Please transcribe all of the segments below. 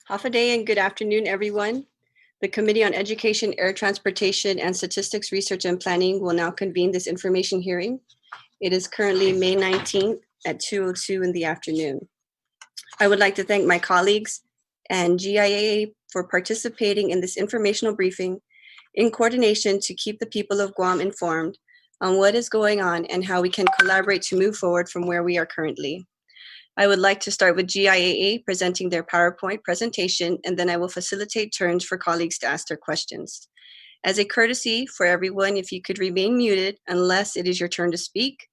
Half a day and good afternoon, everyone. The Committee on Education, Air Transportation, and Statistics Research and Planning will now convene this information hearing. It is currently May 19th at 2:02 in the afternoon. I would like to thank my colleagues and GIAA for participating in this informational briefing in coordination to keep the people of Guam informed on what is going on and how we can collaborate to move forward from where we are currently. I would like to start with GIAA presenting their PowerPoint presentation, and then I will facilitate turns for colleagues to ask their questions. As a courtesy for everyone, if you could remain muted unless it is your turn to speak.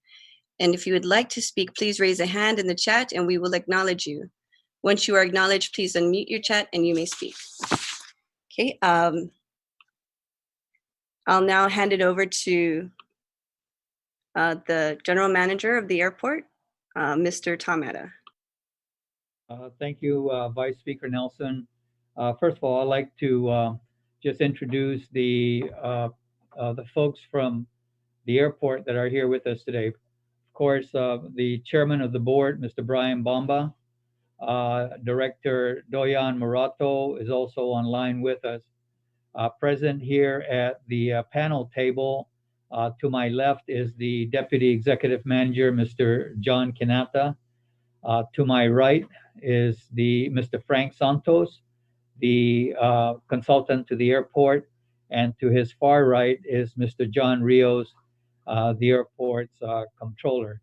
And if you would like to speak, please raise a hand in the chat and we will acknowledge you. Once you are acknowledged, please unmute your chat and you may speak. Okay, I'll now hand it over to the General Manager of the airport, Mr. Tamada. Thank you, Vice Speaker Nelson. First of all, I'd like to just introduce the folks from the airport that are here with us today. Of course, the Chairman of the Board, Mr. Brian Bomba, Director Doyan Morato is also online with us. Present here at the panel table to my left is the Deputy Executive Manager, Mr. John Kinata. To my right is Mr. Frank Santos, the consultant to the airport, and to his far right is Mr. John Rios, the airport's controller.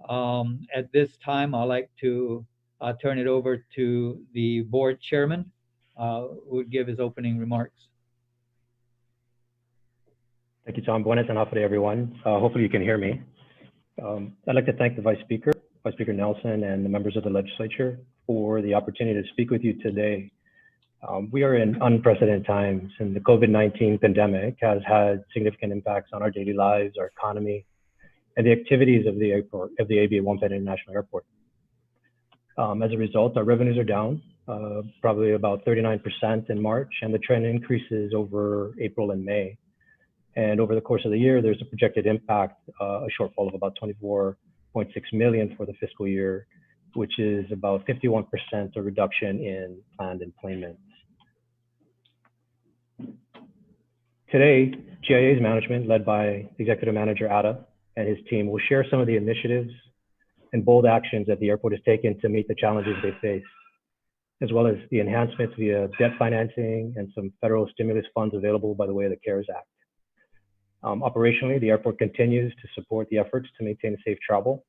At this time, I'd like to turn it over to the board chairman, who would give his opening remarks. Thank you, Tom. Buenas and half day, everyone. Hopefully you can hear me. I'd like to thank the Vice Speaker Nelson, and the members of the legislature for the opportunity to speak with you today. We are in unprecedented times, and the COVID-19 pandemic has had significant impacts on our daily lives, our economy, and the activities of the airport, of the ABA Wombat International Airport. As a result, our revenues are down, probably about 39% in March, and the trend increases over April and May. And over the course of the year, there's a projected impact, a shortfall of about 24.6 million for the fiscal year, which is about 51% a reduction in planned enplanements. Today, GIAA's management, led by Executive Manager Ada and his team, will share some of the initiatives and bold actions that the airport has taken to meet the challenges they face, as well as the enhancements via debt financing and some federal stimulus funds available by the way of the CARES Act. Operationally, the airport continues to support the efforts to maintain safe travel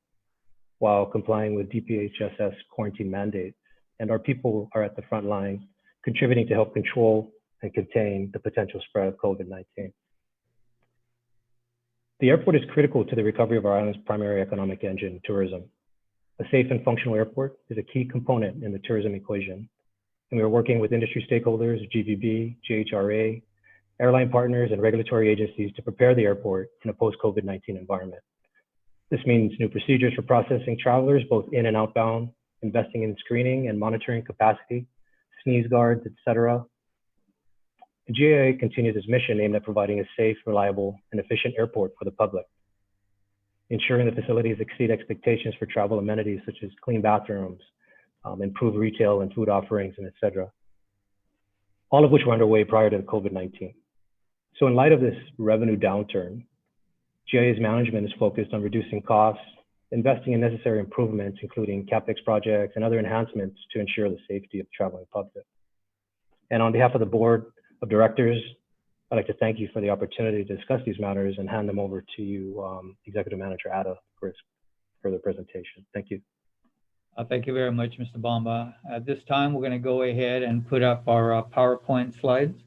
while complying with DPHSS quarantine mandates. And our people are at the front line, contributing to help control and contain the potential spread of COVID-19. The airport is critical to the recovery of our island's primary economic engine, tourism. A safe and functional airport is a key component in the tourism equation. And we are working with industry stakeholders, GVB, GHRA, airline partners, and regulatory agencies to prepare the airport in a post-COVID-19 environment. This means new procedures for processing travelers, both in and outbound, investing in screening and monitoring capacity, sneeze guards, etc. The GIAA continues its mission aimed at providing a safe, reliable, and efficient airport for the public, ensuring the facilities exceed expectations for travel amenities such as clean bathrooms, improved retail and food offerings, and etc. All of which were underway prior to the COVID-19. So in light of this revenue downturn, GIAA's management is focused on reducing costs, investing in necessary improvements, including CapEx projects and other enhancements to ensure the safety of the traveling public. And on behalf of the board of directors, I'd like to thank you for the opportunity to discuss these matters and hand them over to you, Executive Manager Ada, for his further presentation. Thank you. Thank you very much, Mr. Bomba. At this time, we're going to go ahead and put up our PowerPoint slides.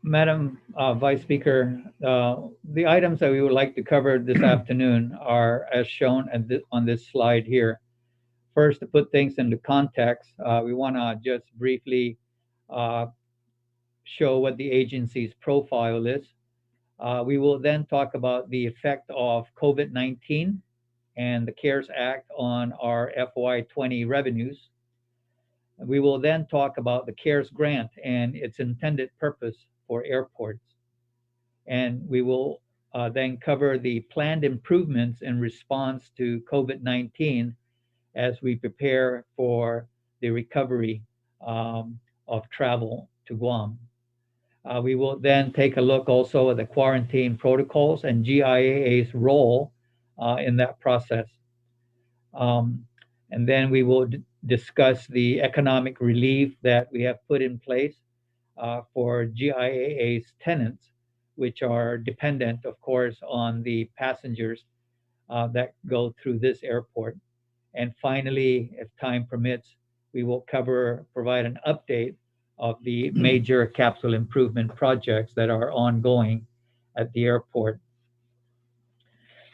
Madam Vice Speaker, the items that we would like to cover this afternoon are as shown on this slide here. First, to put things into context, we want to just briefly show what the agency's profile is. We will then talk about the effect of COVID-19 and the CARES Act on our FY20 revenues. We will then talk about the CARES grant and its intended purpose for airports. And we will then cover the planned improvements in response to COVID-19 as we prepare for the recovery of travel to Guam. We will then take a look also at the quarantine protocols and GIAA's role in that process. Um, and then we will discuss the economic relief that we have put in place for GIAA's tenants, which are dependent, of course, on the passengers that go through this airport. And finally, if time permits, we will provide an update of the major capital improvement projects that are ongoing at the airport.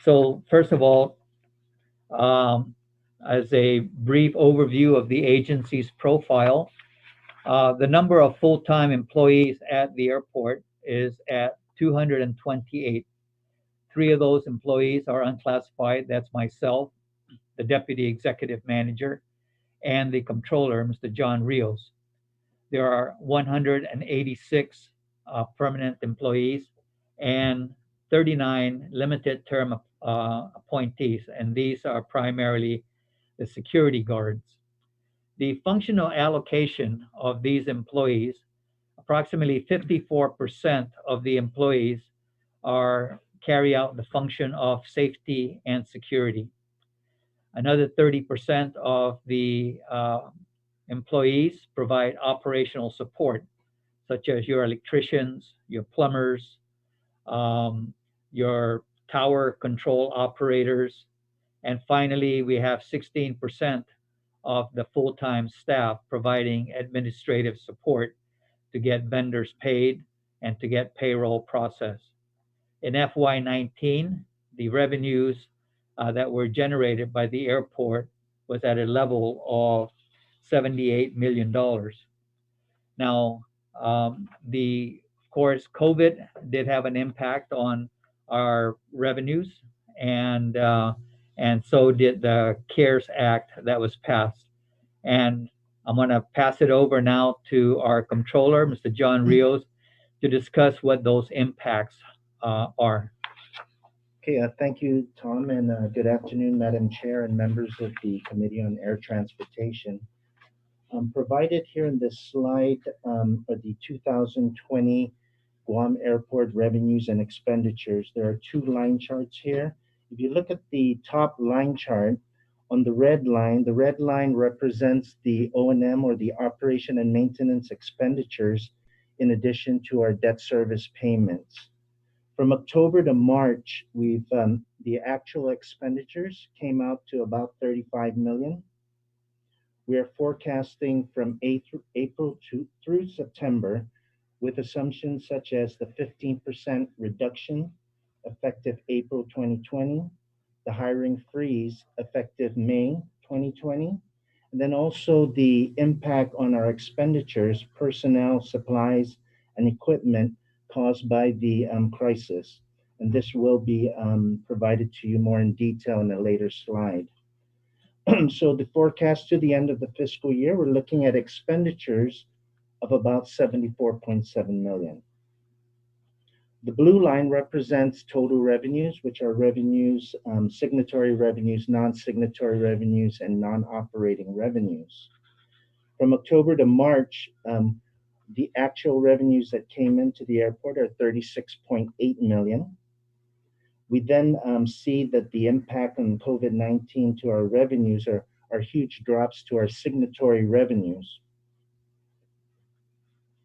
So first of all, um, as a brief overview of the agency's profile, the number of full-time employees at the airport is at 228. 3 of those employees are unclassified. That's myself, the deputy executive manager, and the controller, Mr. John Rios. There are 186 permanent employees and 39 limited term appointees, and these are primarily the security guards. The functional allocation of these employees, approximately 54% of the employees carry out the function of safety and security. Another 30% of the employees provide operational support, such as your electricians, your plumbers, your tower control operators, and finally, we have 16% of the full-time staff providing administrative support to get vendors paid and to get payroll processed. In FY19, the revenues that were generated by the airport was at a level of $78 million. Now, of course, COVID did have an impact on our revenues, and so did the CARES Act that was passed. And I'm going to pass it over now to our controller, Mr. John Rios, to discuss what those impacts are. Okay, thank you, Tom, and good afternoon, Madam Chair and members of the Committee on Air Transportation. Provided here in this slide are the 2020 Guam Airport revenues and expenditures. There are 2 line charts here. If you look at the top line chart, on the red line represents the O&M, or the operation and maintenance expenditures, in addition to our debt service payments. From October to March, the actual expenditures came out to about $35 million. We are forecasting from April through September with assumptions such as the 15% reduction effective April 2020, the hiring freeze effective May 2020, and then also the impact on our expenditures, personnel, supplies, and equipment caused by the crisis. And this will be provided to you more in detail in a later slide. So the forecast to the end of the fiscal year, we're looking at expenditures of about $74.7 million. The blue line represents total revenues, which are revenues, signatory revenues, non-signatory revenues, and non-operating revenues. From October to March, the actual revenues that came into the airport are $36.8 million. We then see that the impact on COVID-19 to our revenues are huge drops to our signatory revenues.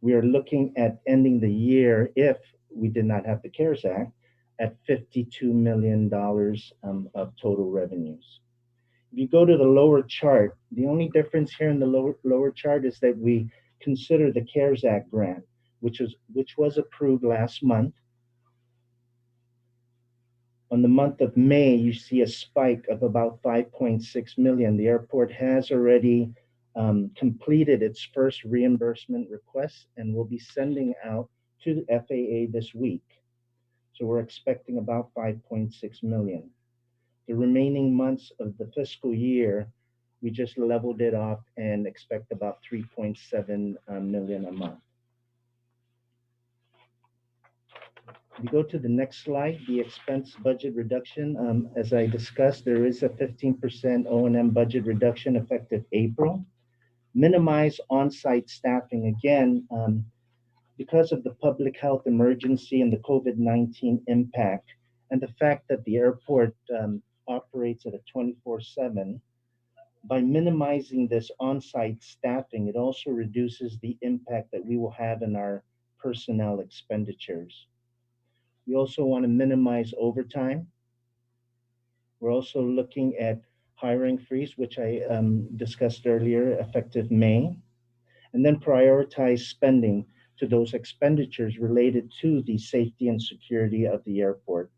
We are looking at ending the year, if we did not have the CARES Act, at $52 million of total revenues. If you go to the lower chart, the only difference here in the lower chart is that we consider the CARES Act grant, which was approved last month. On the month of May, you see a spike of about 5.6 million. The airport has already completed its first reimbursement request and will be sending out to the FAA this week. So we're expecting about 5.6 million. The remaining months of the fiscal year We just leveled it off and expect about 3.7 million a month. If you go to the next slide, the expense budget reduction, as I discussed, there is a 15% O&M budget reduction effective April. Minimize on-site staffing again, because of the public health emergency and the COVID-19 impact, and the fact that the airport operates at a 24/7. By minimizing this on-site staffing, it also reduces the impact that we will have in our personnel expenditures. We also want to minimize overtime. We're also looking at hiring freeze, which I discussed earlier, effective May, and then prioritize spending to those expenditures related to the safety and security of the airport.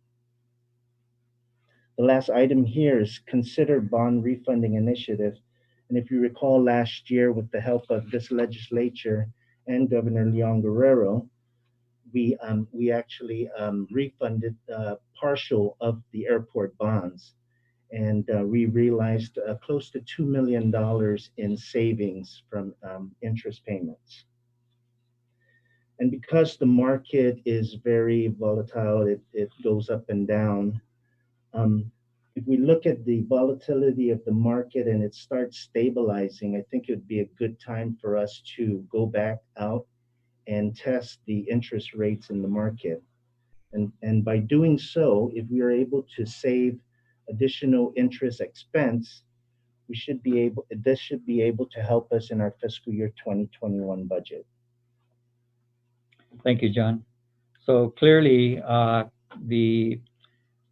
The last item here is consider bond refunding initiative. And if you recall last year, with the help of this legislature and Governor Leon Guerrero, we actually refunded partial of the airport bonds. And we realized close to $2 million in savings from interest payments. And because the market is very volatile, it goes up and down. If we look at the volatility of the market and it starts stabilizing, I think it would be a good time for us to go back out and test the interest rates in the market. And by doing so, if we are able to save additional interest expense, this should be able to help us in our fiscal year 2021 budget. Thank you, John. So clearly,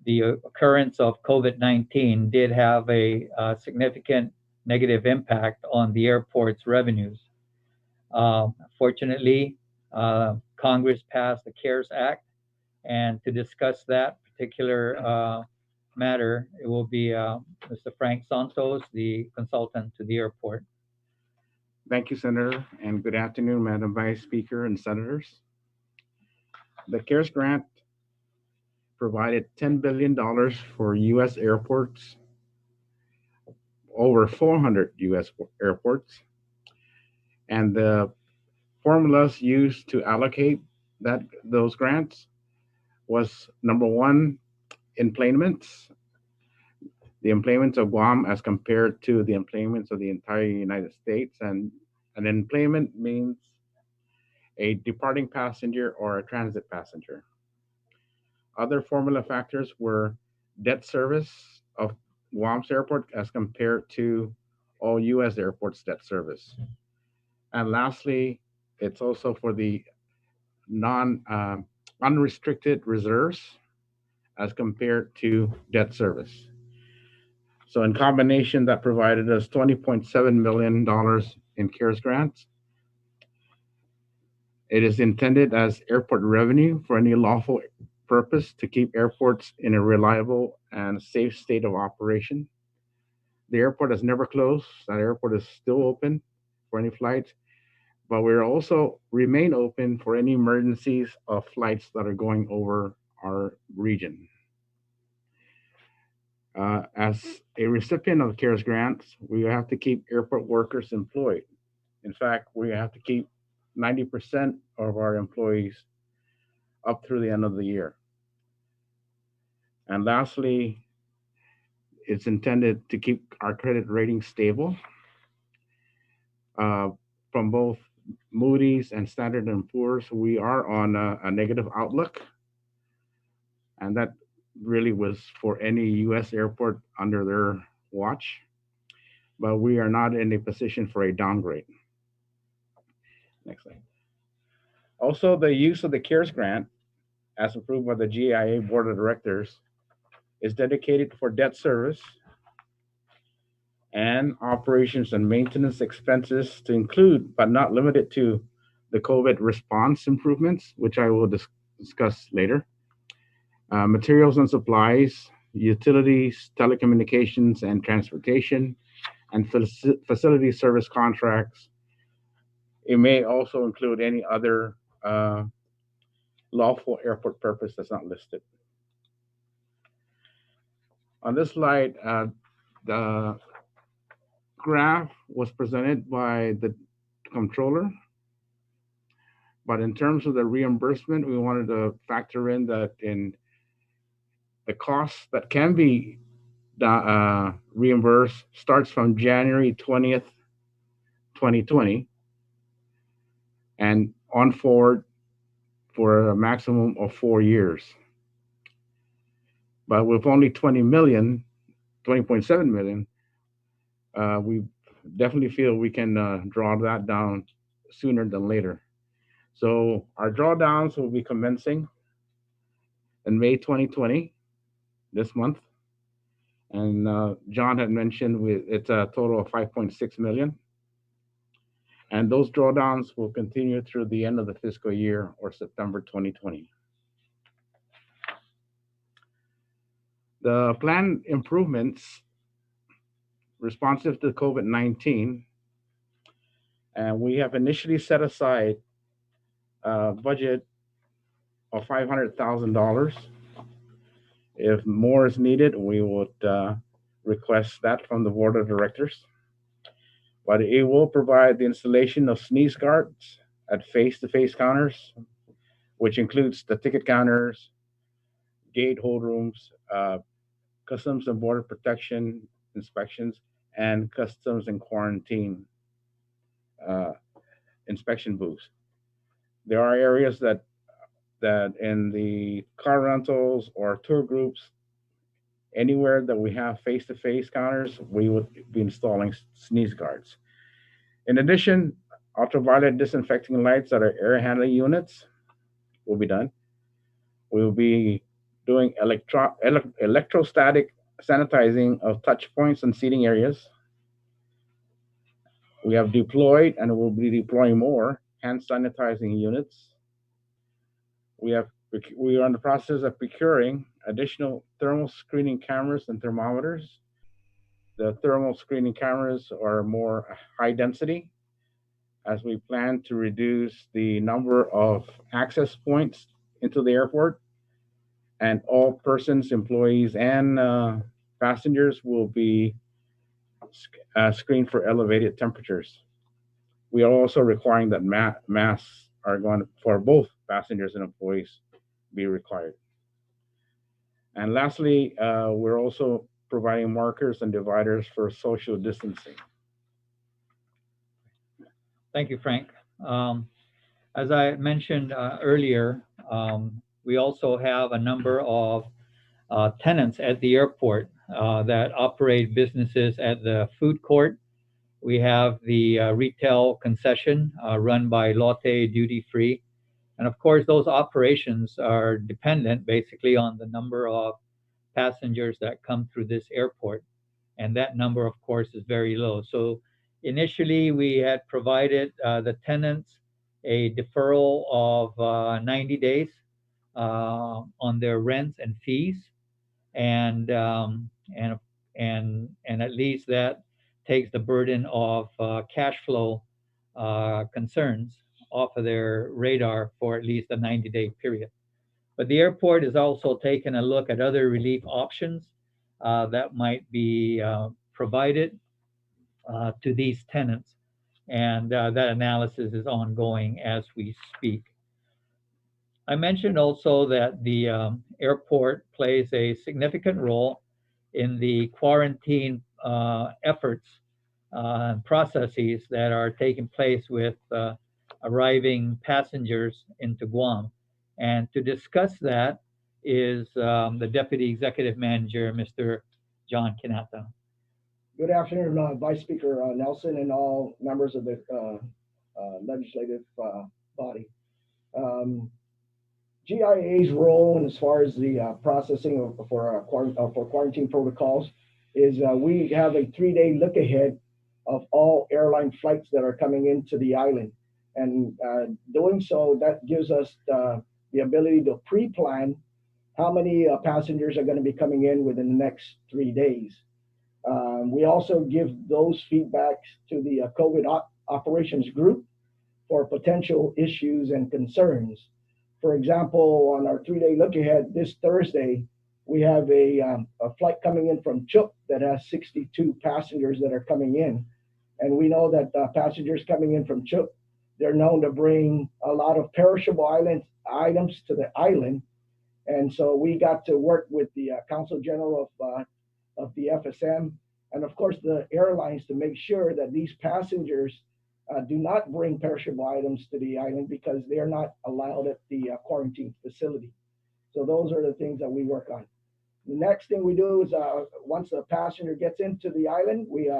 the occurrence of COVID-19 did have a significant negative impact on the airport's revenues. Fortunately, Congress passed the CARES Act, and to discuss that particular matter, it will be Mr. Frank Santos, the consultant to the airport. Thank you, Senator, and good afternoon, Madam Vice Speaker and Senators. The CARES grant provided $10 billion for U.S. airports, over 400 U.S. airports, and the formulas used to allocate those grants was number one, emplanements, the emplanements of Guam as compared to the emplanements of the entire United States. And an emplanement means a departing passenger or a transit passenger. Other formula factors were debt service of Guam's airport as compared to all U.S. airports' debt service. And lastly, it's also for the unrestricted reserves as compared to debt service. So in combination, that provided us $20.7 million in CARES grants. It is intended as airport revenue for any lawful purpose to keep airports in a reliable and safe state of operation. The airport has never closed. That airport is still open for any flights, but we're also remain open for any emergencies of flights that are going over our region. As a recipient of CARES grants, we have to keep airport workers employed. In fact, we have to keep 90% of our employees up through the end of the year. And lastly, it's intended to keep our credit rating stable from both Moody's and Standard & Poor's. We are on a negative outlook, and that really was for any U.S. airport under their watch, but we are not in a position for a downgrade. Next slide. Also, the use of the CARES grant, as approved by the GIAA Board of Directors, is dedicated for debt service and operations and maintenance expenses to include, but not limited to, the COVID response improvements, which I will discuss later, materials and supplies, utilities, telecommunications and transportation, and facility service contracts. It may also include any other lawful airport purpose that's not listed. On this slide, the graph was presented by the controller, but in terms of the reimbursement, we wanted to factor in that in the cost that can be reimbursed starts from January 20th, 2020, and on forward for a maximum of 4 years. But with only 20.7 million, we definitely feel we can draw that down sooner than later. So our drawdowns will be commencing in May 2020, this month. And John had mentioned it's a total of 5.6 million. And those drawdowns will continue through the end of the fiscal year or September 2020. The planned improvements responsive to COVID-19, and we have initially set aside a budget of $500,000. If more is needed, we would request that from the board of directors. But it will provide the installation of sneeze guards at face-to-face counters, which includes the ticket counters, gate hold rooms, customs and border protection inspections, and customs and quarantine inspection booths. There are areas that in the car rentals or tour groups, anywhere that we have face-to-face counters, we would be installing sneeze guards. In addition, ultraviolet disinfecting lights at our air handling units will be done. We will be doing electrostatic sanitizing of touch points and seating areas. We have deployed and will be deploying more hand sanitizing units. We are in the process of procuring additional thermal screening cameras and thermometers. The thermal screening cameras are more high density, as we plan to reduce the number of access points into the airport, and all persons, employees, and passengers will be screened for elevated temperatures. We are also requiring that masks are going for both passengers and employees be required. And lastly, we're also providing markers and dividers for social distancing. Thank you, Frank. As I mentioned earlier, we also have a number of tenants at the airport that operate businesses at the food court. We have the retail concession run by Lotte Duty Free. And of course, those operations are dependent basically on the number of passengers that come through this airport. And that number, of course, is very low. So initially, we had provided the tenants a deferral of 90 days on their rents and fees. And at least that takes the burden of cash flow concerns off of their radar for at least a 90-day period. But the airport is also taking a look at other relief options that might be provided to these tenants. And that analysis is ongoing as we speak. I mentioned also that the airport plays a significant role in the quarantine efforts and processes that are taking place with arriving passengers into Guam. And to discuss that is the Deputy Executive Manager, Mr. John Kinata. Good afternoon, Vice Speaker Nelson and all members of the legislative body. GIAA's role as far as the processing for quarantine protocols is we have a 3-day look ahead of all airline flights that are coming into the island. And doing so, that gives us the ability to pre-plan how many passengers are going to be coming in within the next 3 days. We also give those feedbacks to the COVID operations group for potential issues and concerns. For example, on our 3-day look ahead this Thursday, we have a flight coming in from Chuuk that has 62 passengers that are coming in. And we know that passengers coming in from Chuuk, they're known to bring a lot of perishable items to the island. And so we got to work with the Council General of the FSM and of course the airlines to make sure that these passengers do not bring perishable items to the island because they are not allowed at the quarantine facility. So those are the things that we work on. The next thing we do is once a passenger gets into the island, we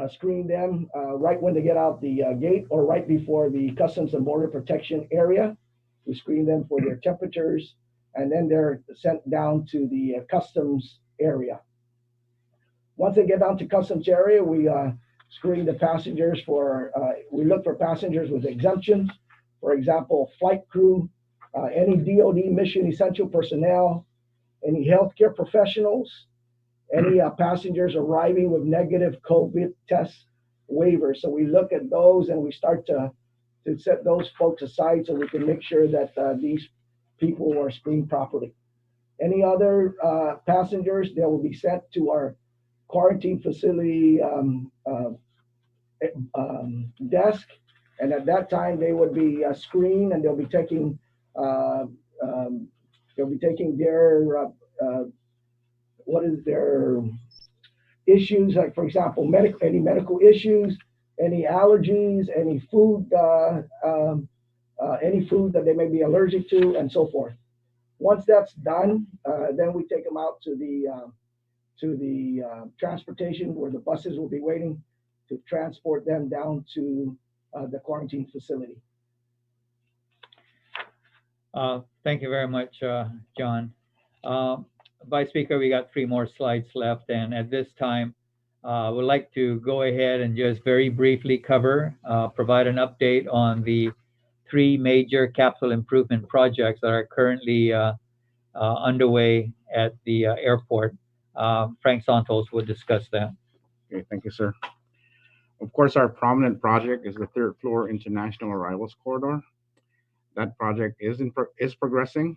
screen them right when they get out the gate or right before the Customs and Border Protection area. We screen them for their temperatures, and then they're sent down to the customs area. Once they get down to customs area, we screen the passengers for, we look for passengers with exemptions. For example, flight crew, any DoD mission essential personnel, any healthcare professionals, any passengers arriving with negative COVID test waivers. So we look at those and we start to set those folks aside so we can make sure that these people are screened properly. Any other passengers, they will be sent to our quarantine facility desk, and at that time they would be screened, and they'll be taking their what is their issues, like for example, any medical issues, any allergies, any food that they may be allergic to, and so forth. Once that's done, then we take them out to the transportation where the buses will be waiting to transport them down to the quarantine facility. Thank you very much, John. Vice Speaker, we got 3 more slides left, and at this time, we'd like to go ahead and just very briefly provide an update on the 3 major capital improvement projects that are currently underway at the airport. Frank Santos will discuss that. Okay, thank you, sir. Of course, our prominent project is the 3rd floor International Arrivals Corridor. That project is progressing.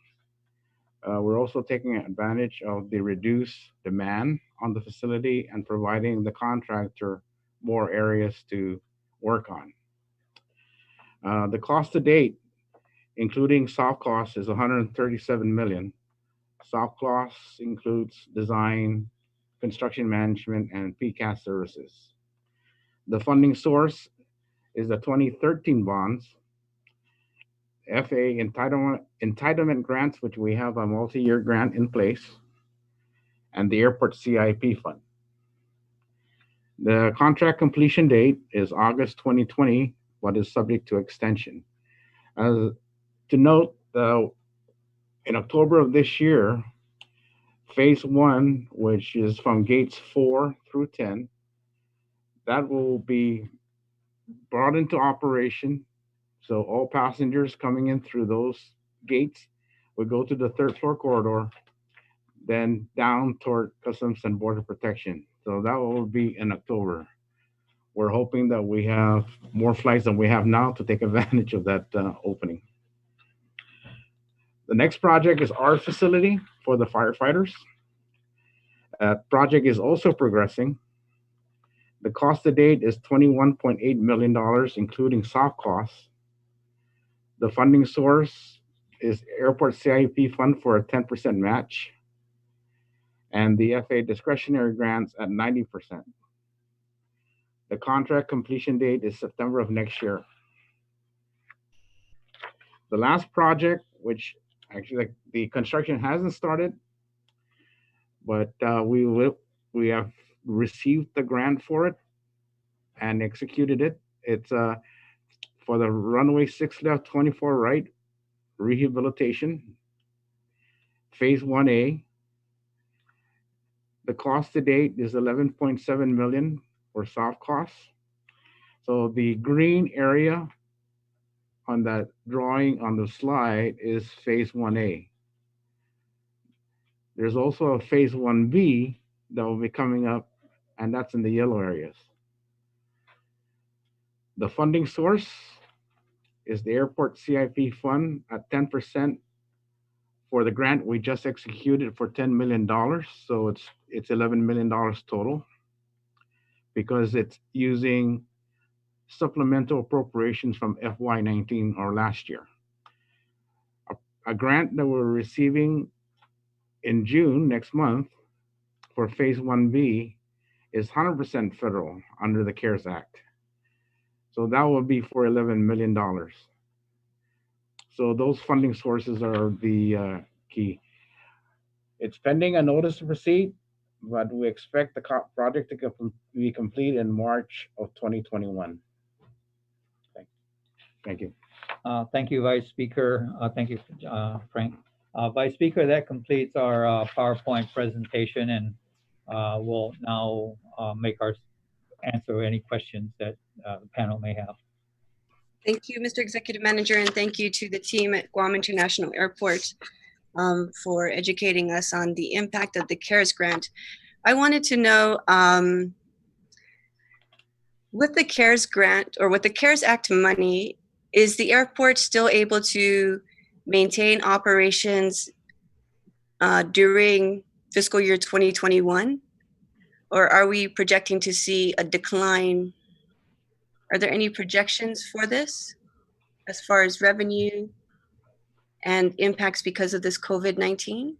We're also taking advantage of the reduced demand on the facility and providing the contractor more areas to work on. The cost to date, including soft costs, is $137 million. Soft costs includes design, construction management, and PCAS services. The funding source is the 2013 bonds, FAA entitlement grants, which we have a multi-year grant in place, and the airport CIP fund. The contract completion date is August 2020, but is subject to extension. To note, in October of this year, phase 1, which is from gates 4 through 10, that will be brought into operation. So all passengers coming in through those gates will go to the 3rd floor corridor, then down toward Customs and Border Protection. So that will be in October. We're hoping that we have more flights than we have now to take advantage of that opening. The next project is our facility for the firefighters. Project is also progressing. The cost to date is $21.8 million, including soft costs. The funding source is Airport CIP fund for a 10% match, and the FAA discretionary grants at 90%. The contract completion date is September of next year. The last project, which actually the construction hasn't started, but we have received the grant for it and executed it. It's for the runway 6 left, 24 right rehabilitation, phase 1A. The cost to date is $11.7 million for soft costs. So the green area on that drawing on the slide is phase 1A. There's also a phase 1B that will be coming up, and that's in the yellow areas. The funding source is the airport CIP fund at 10% for the grant we just executed for $10 million. So it's $11 million total because it's using supplemental appropriations from FY19 or last year. A grant that we're receiving in June next month for phase 1B is 100% federal under the CARES Act. So that will be for $11 million. So those funding sources are the key. It's pending a notice of receipt, but we expect the project to be complete in March of 2021. Thank you. Thank you, Vice Speaker. Thank you, Frank. Vice Speaker, that completes our PowerPoint presentation, and we'll now answer any questions that the panel may have. Thank you, Mr. Executive Manager, and thank you to the team at Guam International Airport for educating us on the impact of the CARES grant. I wanted to know, with the CARES grant or with the CARES Act money, is the airport still able to maintain operations during fiscal year 2021? Or are we projecting to see a decline? Are there any projections for this as far as revenue and impacts because of this COVID-19?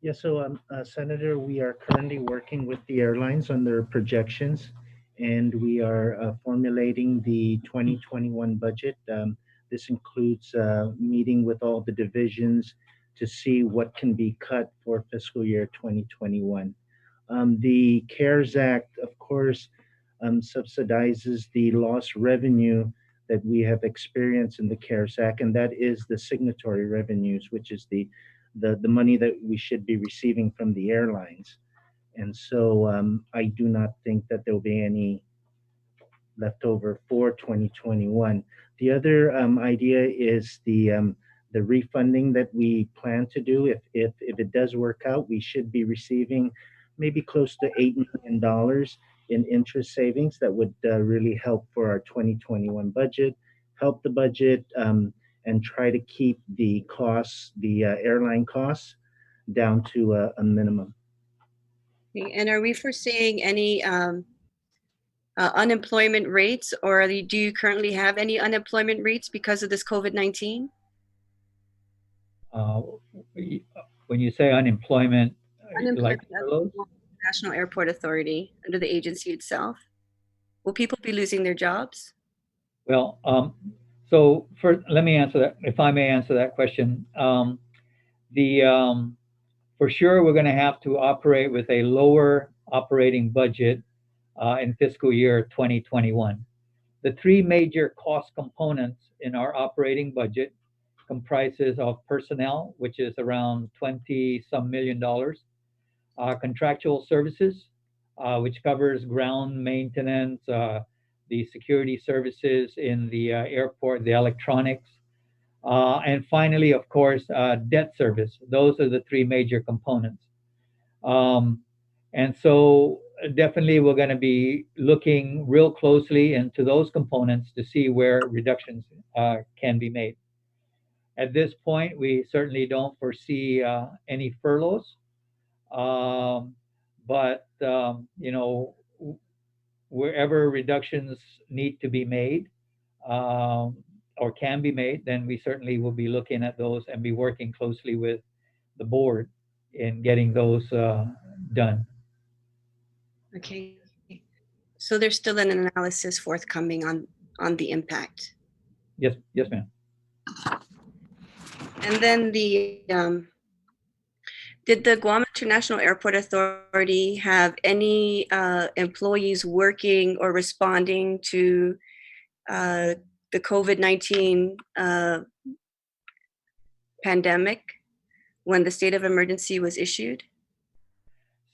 Yeah, so Senator, we are currently working with the airlines on their projections, and we are formulating the 2021 budget. This includes meeting with all the divisions to see what can be cut for fiscal year 2021. The CARES Act, of course, subsidizes the lost revenue that we have experienced in the CARES Act, and that is the signatory revenues, which is the money that we should be receiving from the airlines. And so I do not think that there will be any left over for 2021. The other idea is the refunding that we plan to do. If it does work out, we should be receiving maybe close to $8 million in interest savings that would really help for our 2021 budget, help the budget, and try to keep the costs, the airline costs, down to a minimum. Okay, and are we foreseeing any unemployment rates, or do you currently have any unemployment rates because of this COVID-19? When you say unemployment, like furloughs? National Airport Authority, under the agency itself, will people be losing their jobs? Well, so let me answer that, if I may answer that question. For sure, we're going to have to operate with a lower operating budget in fiscal year 2021. The three major cost components in our operating budget comprises of personnel, which is around $20-some million, contractual services, which covers ground maintenance, the security services in the airport, the electronics, and finally, of course, debt service. Those are the three major components. And so definitely we're going to be looking real closely into those components to see where reductions can be made. At this point, we certainly don't foresee any furloughs, but you know, wherever reductions need to be made or can be made, then we certainly will be looking at those and be working closely with the board in getting those done. Okay, so there's still an analysis forthcoming on the impact. Yes, ma'am. And then did the Guam International Airport Authority have any employees working or responding to the COVID-19 pandemic when the state of emergency was issued?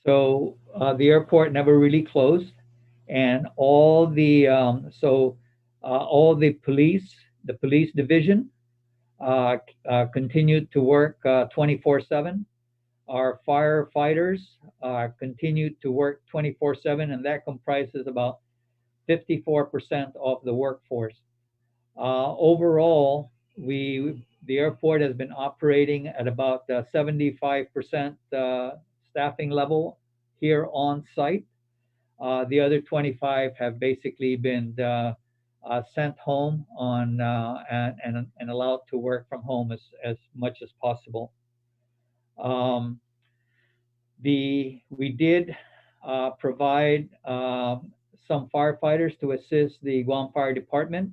So the airport never really closed, and all the police division continued to work 24/7. Our firefighters continued to work 24/7, and that comprises about 54% of the workforce. Overall, we the airport has been operating at about 75% staffing level here on site. The other 25 have basically been sent home on and allowed to work from home as much as possible. We did provide some firefighters to assist the Guam Fire Department.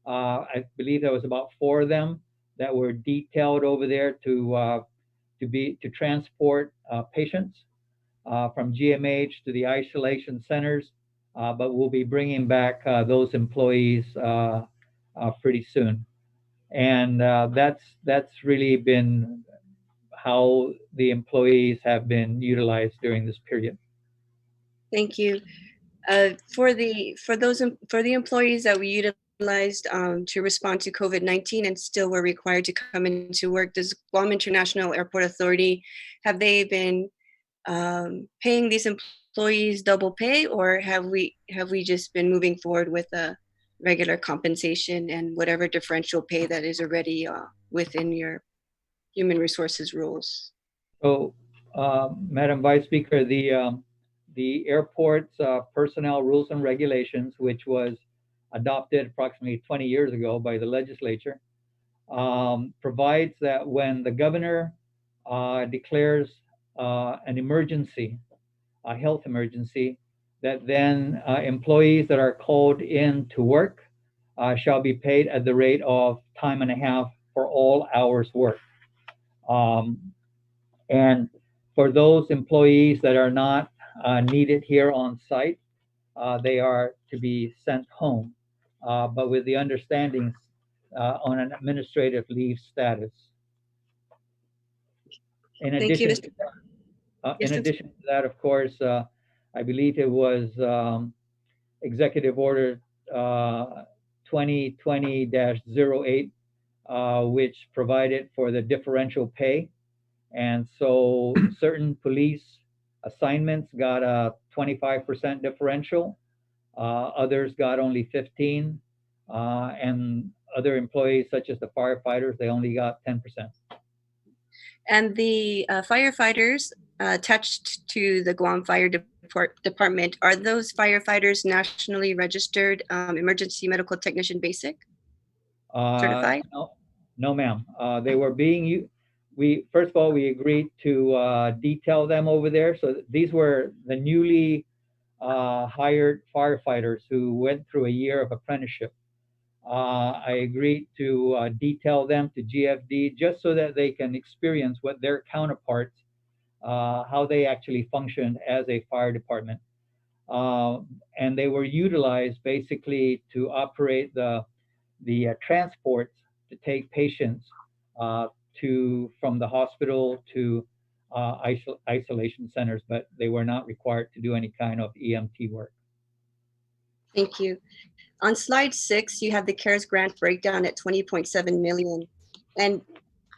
I believe there was about 4 of them that were detailed over there to transport patients from GMH to the isolation centers, but we'll be bringing back those employees pretty soon. And that's really been how the employees have been utilized during this period. Thank you. For the employees that we utilized to respond to COVID-19 and still were required to come into work, does Guam International Airport Authority, have they been paying these employees double pay, or have we just been moving forward with a regular compensation and whatever differential pay that is already within your human resources rules? So, Madam Vice Speaker, the airport's personnel rules and regulations, which was adopted approximately 20 years ago by the legislature, provides that when the governor declares an emergency, a health emergency, that then employees that are called in to work shall be paid at the rate of time and a half for all hours worked. And for those employees that are not needed here on site, they are to be sent home, but with the understanding on an administrative leave status. In Thank you, addition, Yes, in addition to that, of course, I believe it was Executive Order 2020-08, which provided for the differential pay. And so certain police assignments got a 25% differential, others got only 15, and other employees such as the firefighters, they only got 10%. And the firefighters attached to the Guam Fire Department, are those firefighters nationally registered emergency medical technician basic certified? No, ma'am. They were being first of all, we agreed to detail them over there. So these were the newly hired firefighters who went through a year of apprenticeship. I agreed to detail them to GFD just so that they can experience what their counterparts, how they actually functioned as a fire department. And they were utilized basically to operate the transports to take patients from the hospital to isolation centers, but they were not required to do any kind of EMT work. Thank you. On slide 6, you have the CARES grant breakdown at 20.7 million. And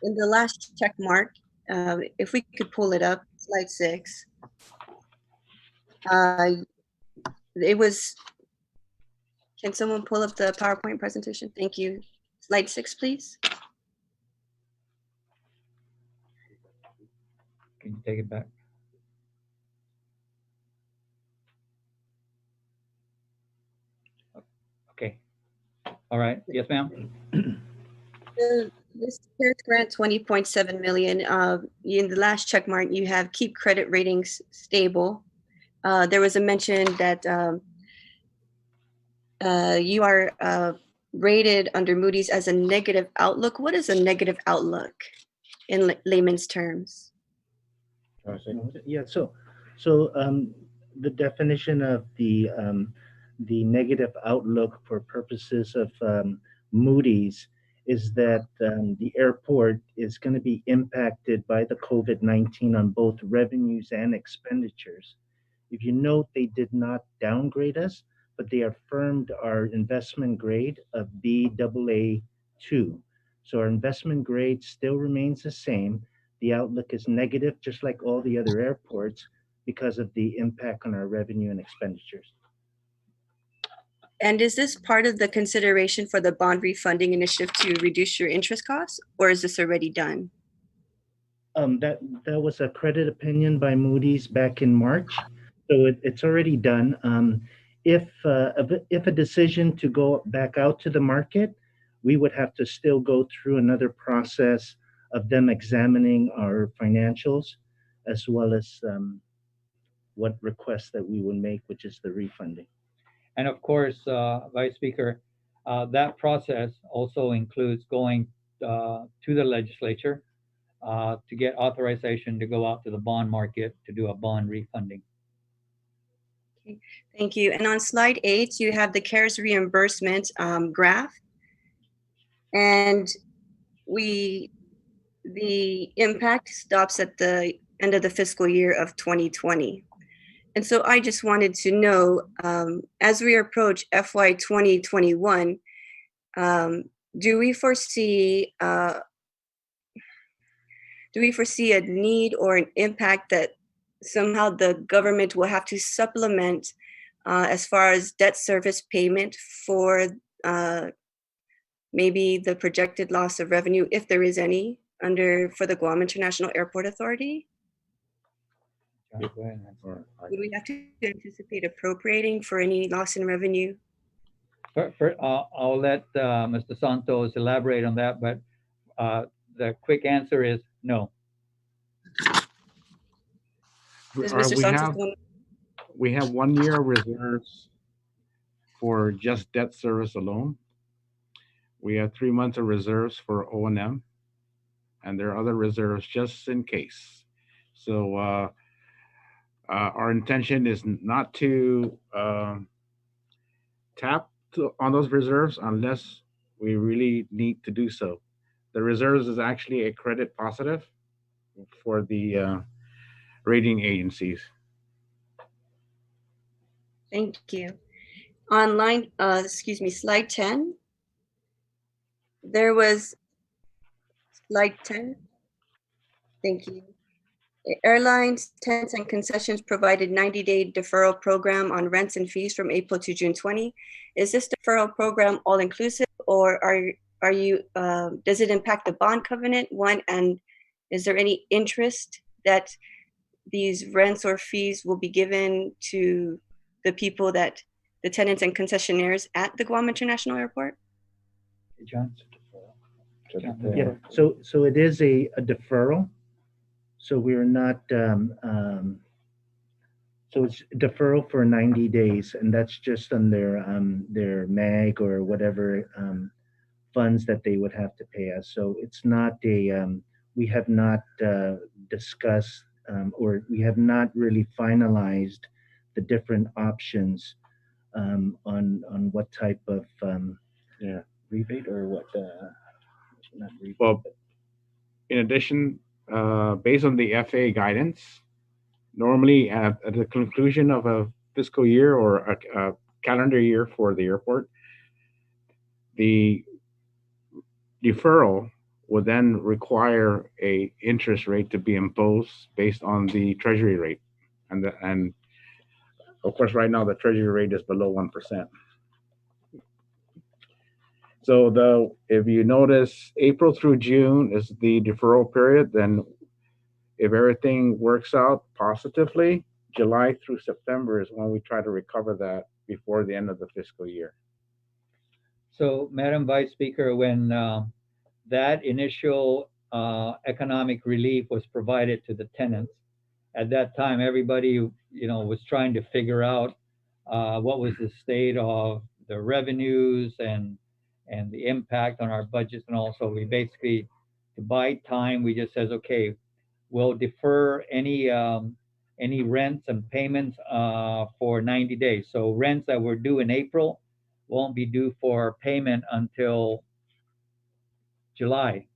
in the last check mark, if we could pull it up, slide 6, it was, can someone pull up the PowerPoint presentation? Thank you. Slide 6, please. Can you take it back? Okay. All right. Yes, ma'am. This CARES grant, 20.7 million. In the last check mark, you have keep credit ratings stable. There was a mention that you are rated under Moody's as a negative outlook. What is a negative outlook in layman's terms? Yeah, so the definition of the negative outlook for purposes of Moody's is that the airport is going to be impacted by the COVID-19 on both revenues and expenditures. If you note, they did not downgrade us, but they affirmed our investment grade of Baa2. So our investment grade still remains the same. The outlook is negative, just like all the other airports, because of the impact on our revenue and expenditures. And is this part of the consideration for the bond refunding initiative to reduce your interest costs, or is this already done? That was a credit opinion by Moody's back in March, so it's already done. If a decision to go back out to the market, we would have to still go through another process of them examining our financials, as well as what requests that we would make, which is the refunding. And of course, Vice Speaker, that process also includes going to the legislature to get authorization to go out to the bond market to do a bond refunding. Okay, thank you. And on slide 8, you have the Charis reimbursement graph. And the impact stops at the end of the fiscal year of 2020. And so I just wanted to know, as we approach FY 2021, do we foresee a need or an impact that somehow the government will have to supplement as far as debt service payment for maybe the projected loss of revenue, if there is any, for the Guam International Airport Authority? John, go ahead. Would we have to anticipate appropriating for any loss in revenue? I'll let Mr. Santos elaborate on that, but the quick answer is no. Does Mr. Santos want- We have 1 year reserves for just debt service alone. We have 3 months of reserves for O&M, and there are other reserves just in case. So our intention is not to tap on those reserves unless we really need to do so. The reserves is actually a credit positive for the rating agencies. Thank you. On slide 10, there was slide 10. Thank you. Airlines, tenants, and concessions provided 90-day deferral program on rents and fees from April to June 20. Is this deferral program all inclusive, or are you does it impact the bond covenant? One, and is there any interest that these rents or fees will be given to the people that the tenants and concessionaires at the Guam International Airport? John? Yeah, so it is a deferral. So we're not, so it's deferral for 90 days, and that's just on their MAG or whatever funds that they would have to pay us. So it's not we have not discussed or we have not really finalized the different options on what type of rebate or what, not rebate. Well, in addition, based on the FAA guidance, normally at the conclusion of a fiscal year or a calendar year for the airport, the deferral would then require a interest rate to be imposed based on the treasury rate, and of course right now the treasury rate is below 1%. So if you notice, April through June is the deferral period. Then if everything works out positively, July through September is when we try to recover that before the end of the fiscal year. So, Madam Vice Speaker, when that initial economic relief was provided to the tenants, at that time, everybody, was trying to figure out what was the state of the revenues and the impact on our budgets. And also we basically, to buy time, we just says, okay, we'll defer any rents and payments for 90 days. So rents that were due in April won't be due for payment until July.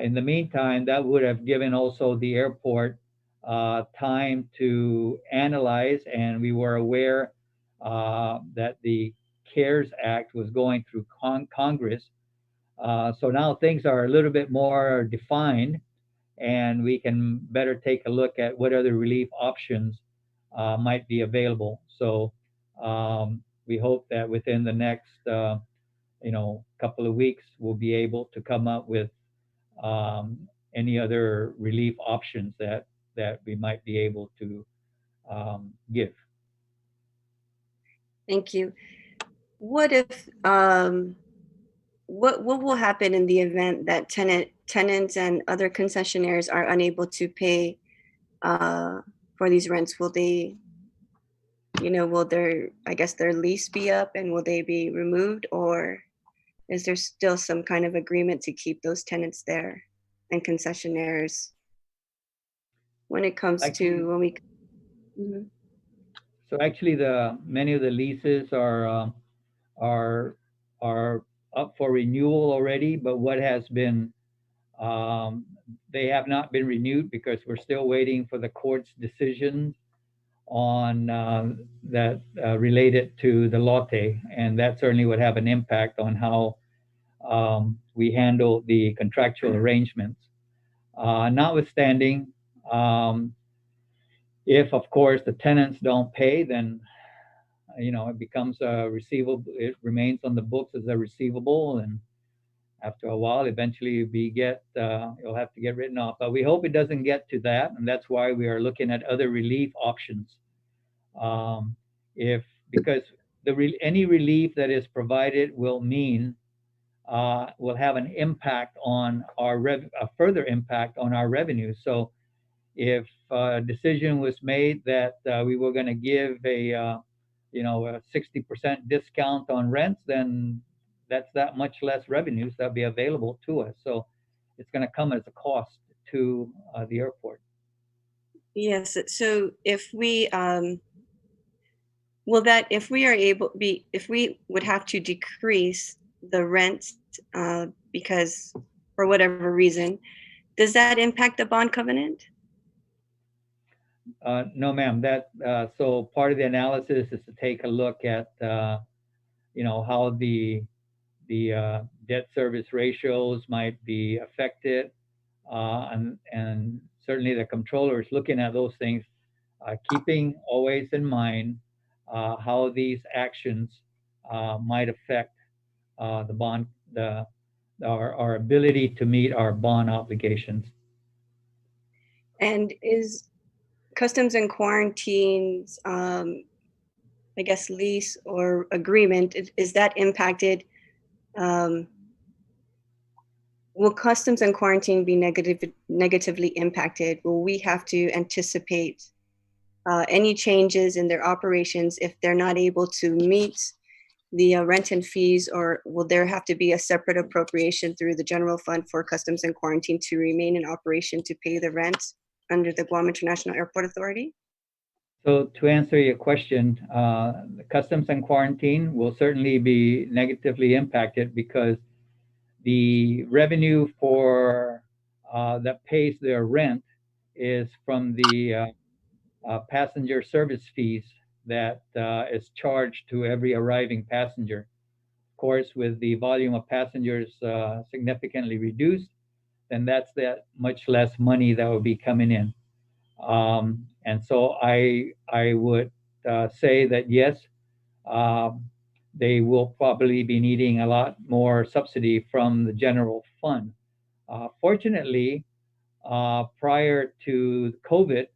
In the meantime, that would have given also the airport time to analyze, and we were aware that the CARES Act was going through Congress. So now things are a little bit more defined, and we can better take a look at what other relief options might be available. So we hope that within the next, couple of weeks, we'll be able to come up with any other relief options that we might be able to give. Thank you. What if what will happen in the event that tenants and other concessionaires are unable to pay for these rents? Will they, will their lease be up and will they be removed, or is there still some kind of agreement to keep those tenants there and concessionaires when it comes to when we? Mhm. So actually, many of the leases are up for renewal already, but what has been they have not been renewed because we're still waiting for the court's decision on that related to the lotte, and that certainly would have an impact on how we handle the contractual arrangements. Notwithstanding, if of course the tenants don't pay, then it becomes a receivable. It remains on the books as a receivable, and after a while, eventually you'll have to get written off. But we hope it doesn't get to that, and that's why we are looking at other relief options. Because any relief that is provided will have an impact on a further impact on our revenue. So if a decision was made that we were going to give a 60% discount on rents, then that's that much less revenues that'll be available to us. So it's going to come as a cost to the airport. Yes. So if we if we would have to decrease the rent because for whatever reason, does that impact the bond covenant? No, ma'am. So part of the analysis is to take a look at how the debt service ratios might be affected, and certainly the controller is looking at those things, keeping always in mind how these actions might affect the bond, our ability to meet our bond obligations. And is Customs and Quarantine's, lease or agreement, is that impacted? Will Customs and Quarantine be negatively impacted? Will we have to anticipate any changes in their operations if they're not able to meet the rent and fees, or will there have to be a separate appropriation through the general fund for Customs and Quarantine to remain in operation to pay the rent under the Guam International Airport Authority? So to answer your question, the Customs and Quarantine will certainly be negatively impacted because the revenue for that pays their rent is from the passenger service fees that is charged to every arriving passenger. Of course, with the volume of passengers significantly reduced, then that's that much less money that will be coming in. And so I would say that yes, they will probably be needing a lot more subsidy from the general fund. Fortunately, prior to COVID,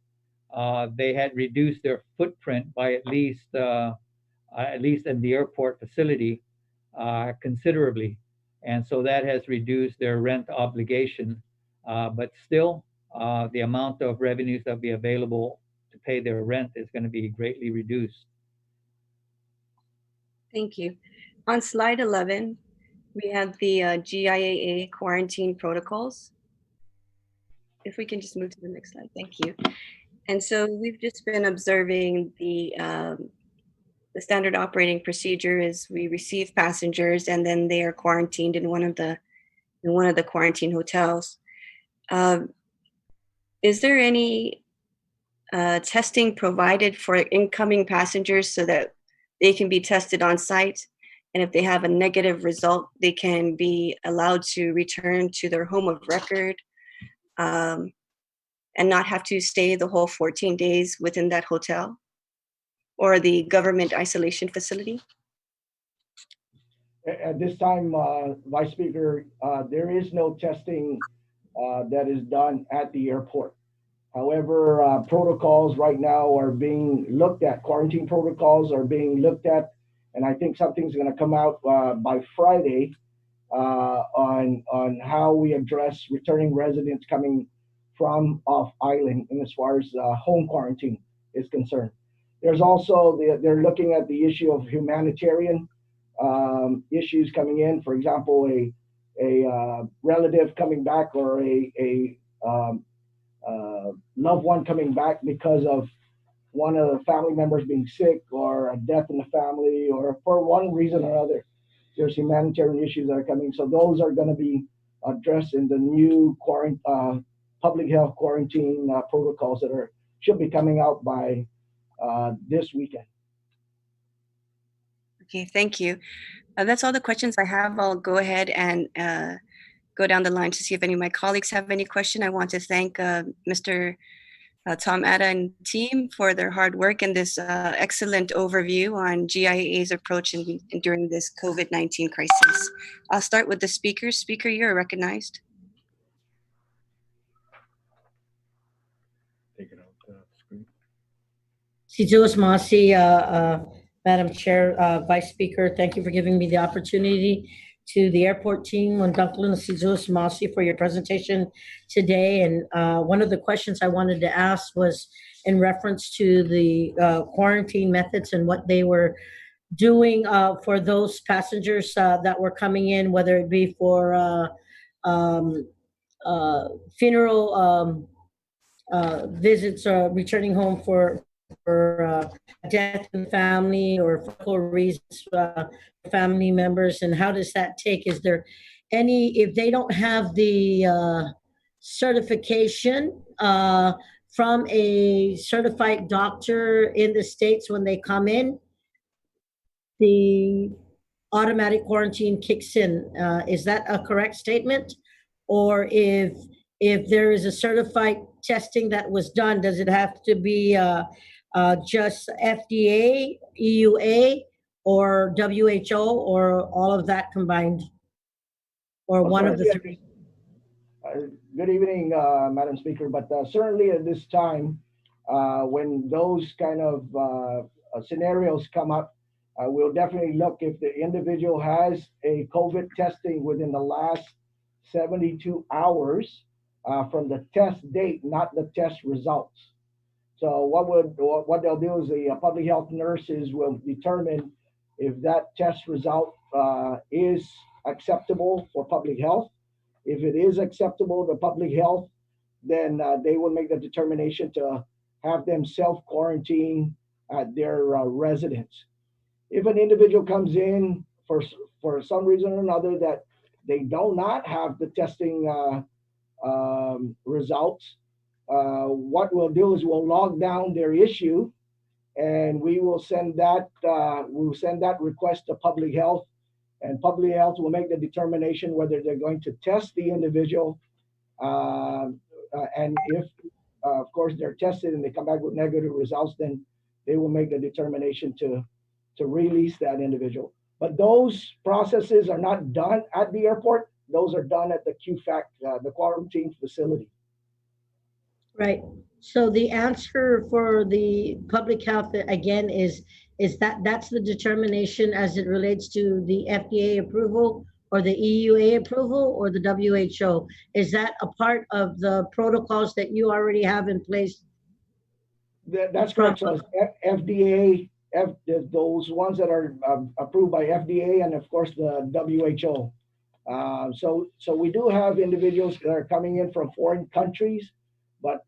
they had reduced their footprint by at least in the airport facility considerably, and so that has reduced their rent obligation. But still, the amount of revenues that will be available to pay their rent is going to be greatly reduced. Thank you. On slide 11, we have the GIAA quarantine protocols. If we can just move to the next slide, thank you. And so we've just been observing the standard operating procedure is we receive passengers and then they are quarantined in one of the quarantine hotels. Is there any testing provided for incoming passengers so that they can be tested on site? And if they have a negative result, they can be allowed to return to their home of record and not have to stay the whole 14 days within that hotel or the government isolation facility? At this time, Vice Speaker, there is no testing that is done at the airport. However, protocols right now are being looked at. Quarantine protocols are being looked at, and I think something's going to come out by Friday on how we address returning residents coming from off island, and as far as home quarantine is concerned. There's also they're looking at the issue of humanitarian issues coming in. For example, a relative coming back or a loved one coming back because of one of the family members being sick or a death in the family or for one reason or other. There's humanitarian issues that are coming. So those are going to be addressed in the new public health quarantine protocols that should be coming out by this weekend. Okay, thank you. That's all the questions I have. I'll go ahead and go down the line to see if any of my colleagues have any question. I want to thank Mr. Tom Atta and team for their hard work and this excellent overview on GIAA's approach during this COVID-19 crisis. I'll start with the speakers. Speaker, you're recognized. Take it off the screen. Sijuos Masi, Madam Chair, Vice Speaker, thank you for giving me the opportunity. To the airport team, Wandunklun Sijuos Masi, for your presentation today. And one of the questions I wanted to ask was in reference to the quarantine methods and what they were doing for those passengers that were coming in, whether it be for funeral visits or returning home for death in the family or for reasons family members, and how does that take? Is there any, if they don't have the certification from a certified doctor in the States when they come in, the automatic quarantine kicks in? Is that a correct statement? Or if there is a certified testing that was done, does it have to be just FDA, EUA, or WHO, or all of that combined, or one of the three? Good evening, Madam Speaker. But certainly at this time, when those kind of scenarios come up, we'll definitely look if the individual has a COVID testing within the last 72 hours from the test date, not the test results. So what they'll do is the public health nurses will determine if that test result is acceptable for public health. If it is acceptable to public health, then they will make the determination to have them self-quarantine at their residence. If an individual comes in for some reason or another that they do not have the testing results, what we'll do is we'll log down their issue, and we will send that request to public health, and public health will make the determination whether they're going to test the individual, and if of course they're tested and they come back with negative results, then they will make the determination to release that individual. But those processes are not done at the airport. Those are done at the QFAC, the quarantine facility. Right. So the answer for the public health, again, is that's the determination as it relates to the FDA approval or the EUA approval or the WHO? Is that a part of the protocols that you already have in place? That's correct. So FDA, those ones that are approved by FDA, and of course the WHO. So we do have individuals that are coming in from foreign countries, but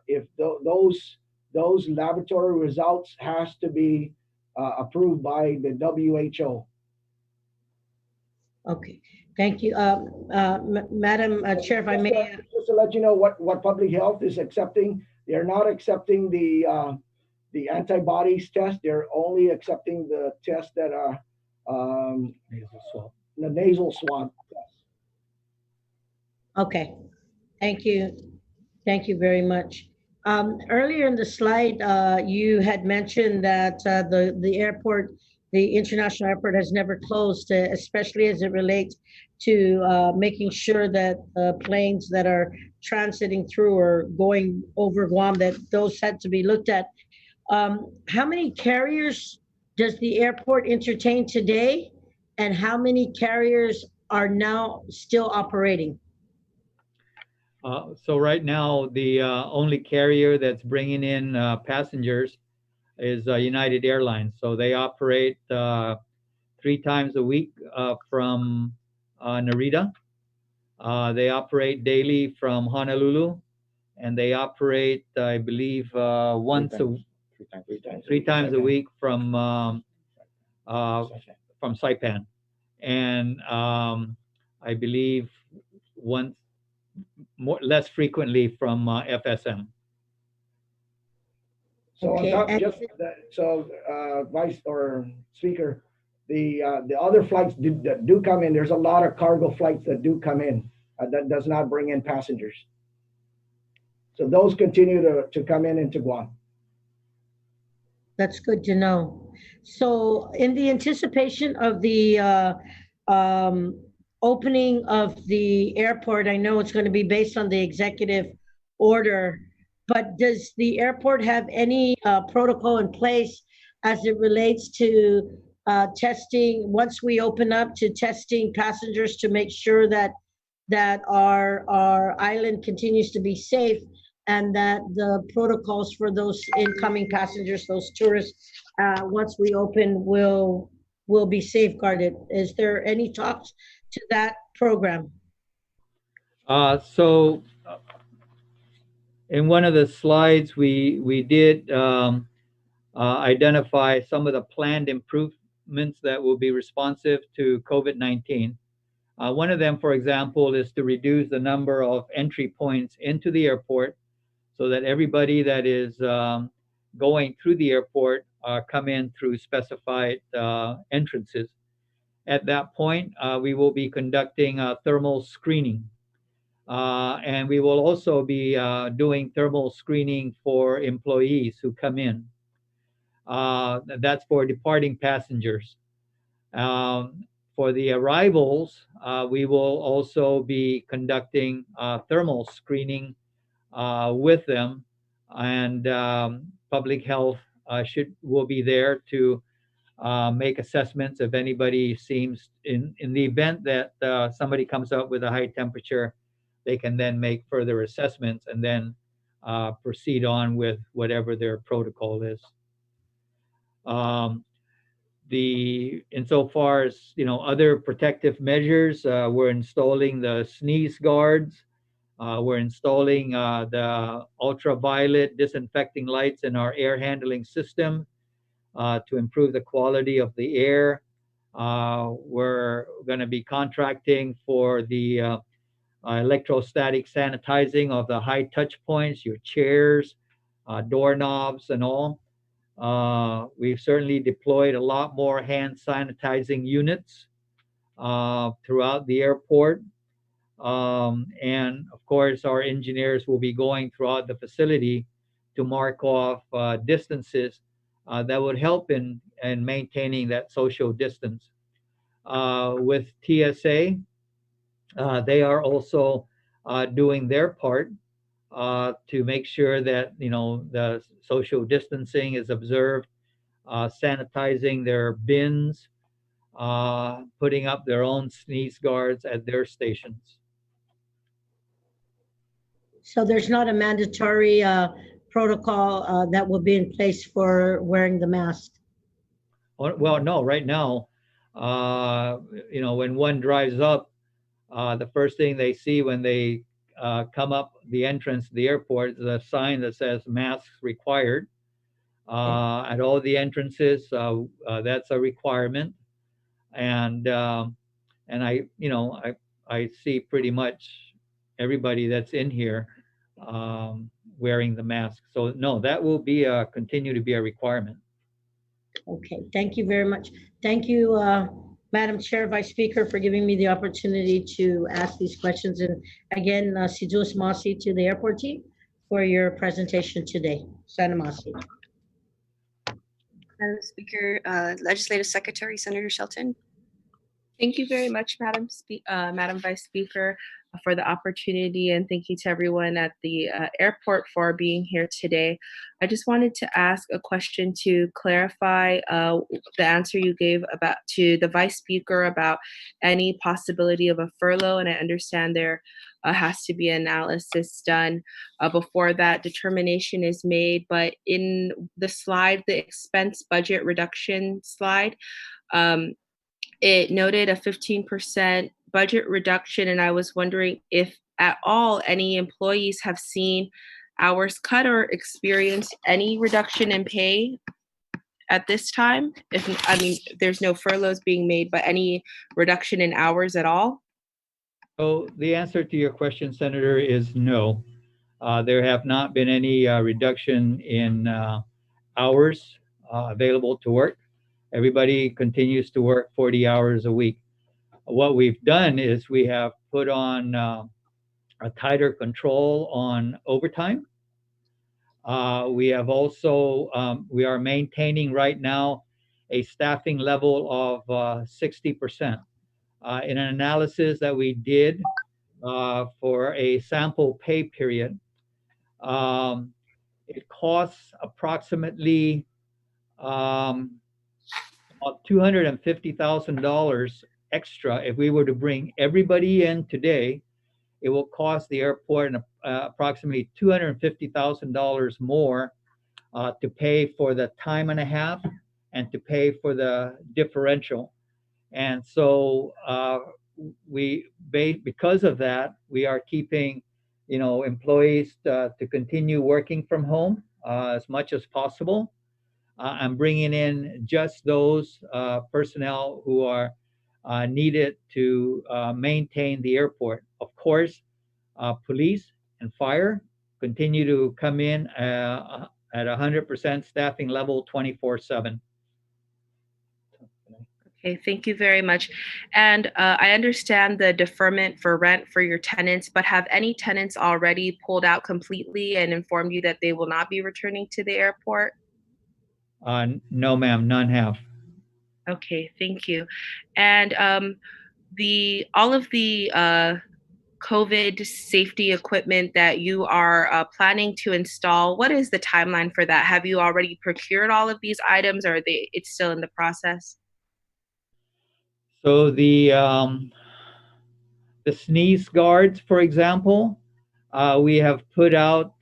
if those laboratory results has to be approved by the WHO. Okay, thank you, Madam Chair. If I may, just to let you know what public health is accepting, they're not accepting the antibodies test. They're only accepting the tests that are Nasal swab. the nasal swab test. okay, thank you. Thank you very much. Earlier in the slide, you had mentioned that the airport the international airport has never closed, especially as it relates to making sure that planes that are transiting through or going over Guam, that those had to be looked at. How many carriers does the airport entertain today, and how many carriers are now still operating? So right now, the only carrier that's bringing in passengers is United Airlines. So they operate 3 times a week from Narita. They operate daily from Honolulu, and they operate, I believe, three times a week from Saipan, and I believe less frequently from FSM. So Okay, on top, and just that, so Vice or Speaker, the other flights that do come in, there's a lot of cargo flights that do come in that does not bring in passengers. So those continue to come in into Guam. that's good to know. So in the anticipation of the opening of the airport, I know it's going to be based on the executive order, but does the airport have any protocol in place as it relates to testing, once we open up, to testing passengers to make sure that our island continues to be safe, and that the protocols for those incoming passengers, those tourists, once we open, will be safeguarded? Is there any talks to that program? So in one of the slides, we did identify some of the planned improvements that will be responsive to COVID-19. One of them, for example, is to reduce the number of entry points into the airport, so that everybody that is going through the airport come in through specified entrances. At that point, we will be conducting thermal screening. And we will also be doing thermal screening for employees who come in. That's for departing passengers. For the arrivals, we will also be conducting thermal screening with them, and public health will be there to make assessments if anybody seems, in the event that somebody comes up with a high temperature, they can then make further assessments and then proceed on with whatever their protocol is. Insofar as other protective measures, we're installing the sneeze guards. We're installing the ultraviolet disinfecting lights in our air handling system to improve the quality of the air. We're going to be contracting for the electrostatic sanitizing of the high touch points, your chairs, doorknobs, and all. We've certainly deployed a lot more hand sanitizing units throughout the airport. And of course, our engineers will be going throughout the facility to mark off distances that would help in maintaining that social distance. With TSA, they are also doing their part to make sure that the social distancing is observed, sanitizing their bins, putting up their own sneeze guards at their stations. So there's not a mandatory protocol that will be in place for wearing the mask? Well, no, right now, when one drives up, the first thing they see when they come up the entrance to the airport is a sign that says masks required. At all the entrances, that's a requirement. And I see pretty much everybody that's in here wearing the mask. So no, that will be continue to be a requirement. Okay, thank you very much. Thank you, Madam Chair, Vice Speaker, for giving me the opportunity to ask these questions. And again, si Diyos Masi to the airport team for your presentation today. Sana Masi. Madam Speaker, Legislative Secretary, Senator Shelton. Thank you very much, Madam Vice Speaker, for the opportunity, and thank you to everyone at the airport for being here today. I just wanted to ask a question to clarify the answer you gave to the Vice Speaker about any possibility of a furlough, and I understand there has to be analysis done before that determination is made. But in the slide, the expense budget reduction slide, it noted a 15% budget reduction, and I was wondering if at all any employees have seen hours cut or experienced any reduction in pay at this time. There's no furloughs being made, but any reduction in hours at all? So the answer to your question, Senator, is no. There have not been any reduction in hours available to work. Everybody continues to work 40 hours a week. What we've done is we have put on a tighter control on overtime. We have also, we are maintaining right now a staffing level of 60%. In an analysis that we did for a sample pay period, it costs approximately about $250,000 extra. If we were to bring everybody in today, it will cost the airport approximately $250,000 more to pay for the time and a half and to pay for the differential. And so because of that, we are keeping, employees to continue working from home as much as possible. I'm bringing in just those personnel who are needed to maintain the airport. Of course, police and fire continue to come in at 100% staffing level 24/7. Okay, thank you very much. And I understand the deferment for rent for your tenants, but have any tenants already pulled out completely and informed you that they will not be returning to the airport? No, ma'am, none have. Okay, thank you. And all of the COVID safety equipment that you are planning to install, what is the timeline for that? Have you already procured all of these items, or it's still in the process? So the sneeze guards, for example, we have put out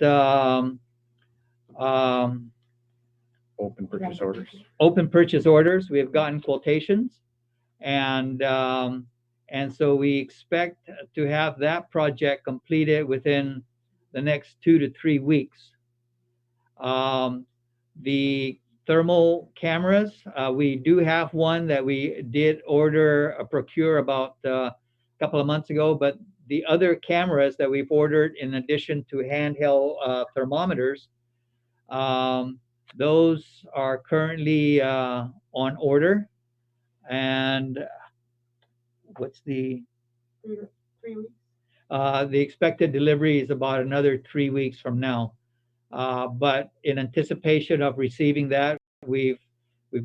Open purchase orders. Open purchase orders. We have gotten quotations, and so we expect to have that project completed within the next 2 to 3 weeks. The thermal cameras, we do have one that we did procure about a couple of months ago, but the other cameras that we've ordered in addition to handheld thermometers, those are currently on order. And what's the 3 weeks? The expected delivery is about another 3 weeks from now. But in anticipation of receiving that, we've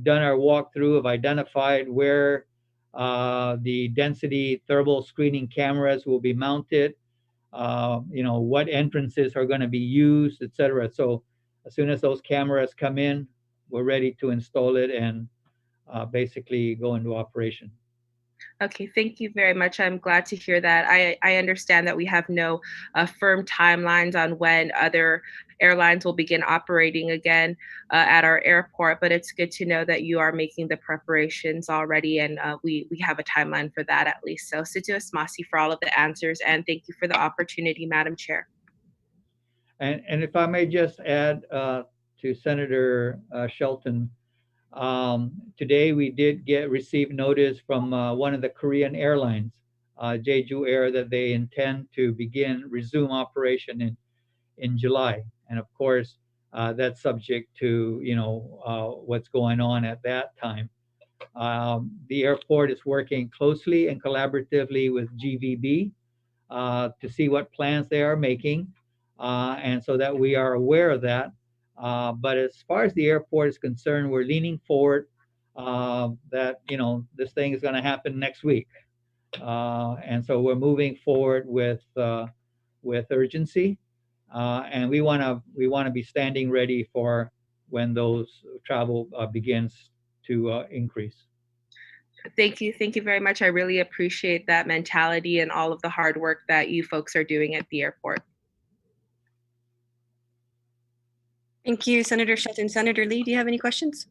done our walkthrough, have identified where the density thermal screening cameras will be mounted, what entrances are going to be used, etc. So as soon as those cameras come in, we're ready to install it and basically go into operation. Okay, thank you very much. I'm glad to hear that. I understand that we have no firm timelines on when other airlines will begin operating again at our airport, but it's good to know that you are making the preparations already, and we have a timeline for that at least. So Situas Masi for all of the answers, and thank you for the opportunity, Madam Chair. And if I may just add to Senator Shelton, today we did receive notice from one of the Korean airlines, Jeju Air, that they intend to resume operation in July. And of course, that's subject to what's going on at that time. The airport is working closely and collaboratively with GVB to see what plans they are making, and so that we are aware of that. But as far as the airport is concerned, we're leaning forward that, this thing is going to happen next week. And so we're moving forward with urgency. And we want to be standing ready for when those travel begins to increase. Thank you very much. I really appreciate that mentality and all of the hard work that you folks are doing at the airport. Thank you, Senator Shelton. Senator Lee, do you have any questions?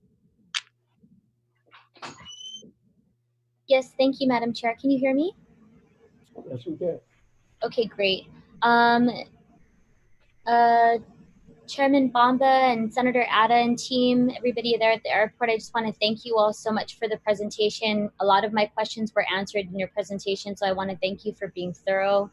Yes, thank you, Madam Chair. Can you hear me? Yes, we can. Okay, great. Chairman Bomba and Senator Ada and team, everybody there at the airport, I just want to thank you all so much for the presentation. A lot of my questions were answered in your presentation, so I want to thank you for being thorough.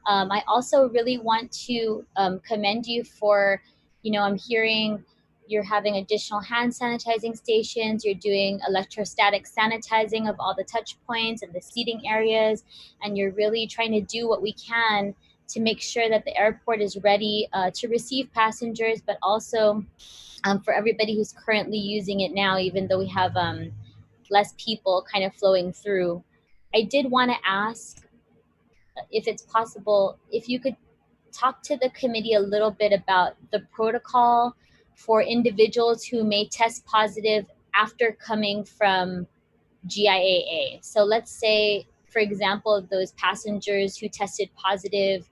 I also really want to commend you for, I'm hearing you're having additional hand sanitizing stations, you're doing electrostatic sanitizing of all the touch points and the seating areas, and you're really trying to do what we can to make sure that the airport is ready to receive passengers, but also for everybody who's currently using it now, even though we have less people kind of flowing through. I did want to ask, if it's possible, if you could talk to the committee a little bit about the protocol for individuals who may test positive after coming from GIAA. So let's say, for example, those passengers who tested positive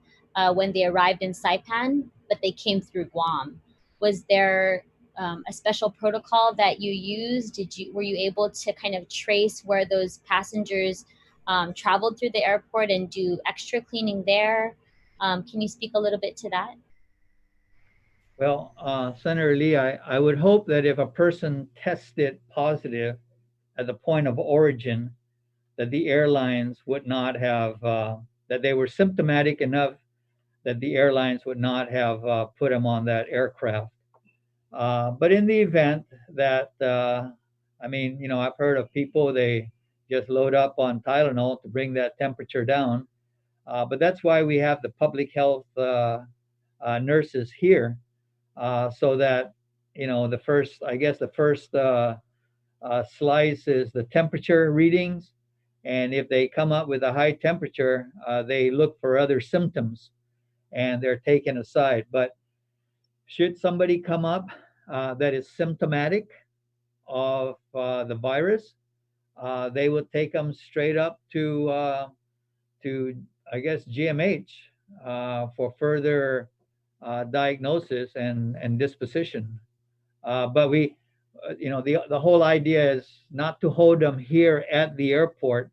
when they arrived in Saipan, but they came through Guam. Was there a special protocol that you used? Were you able to kind of trace where those passengers traveled through the airport and do extra cleaning there? Can you speak a little bit to that? Well, Senator Lee, I would hope that if a person tested positive at the point of origin, that the airlines would not have, that they were symptomatic enough that the airlines would not have put them on that aircraft. But in the event that, I've heard of people, they just load up on Tylenol to bring that temperature down. But that's why we have the public health nurses here, so that, the first slice is the temperature readings. And if they come up with a high temperature, they look for other symptoms and they're taken aside. But should somebody come up that is symptomatic of the virus, they would take them straight up to GMH for further diagnosis and disposition. But we, the whole idea is not to hold them here at the airport,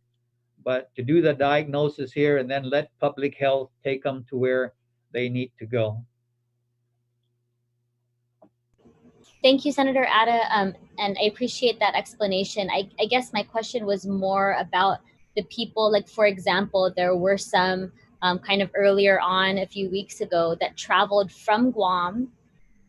but to do the diagnosis here and then let public health take them to where they need to go. Thank you, Senator Ada, and I appreciate that explanation. I guess my question was more about the people, like, for example, there were some kind of earlier on a few weeks ago that traveled from Guam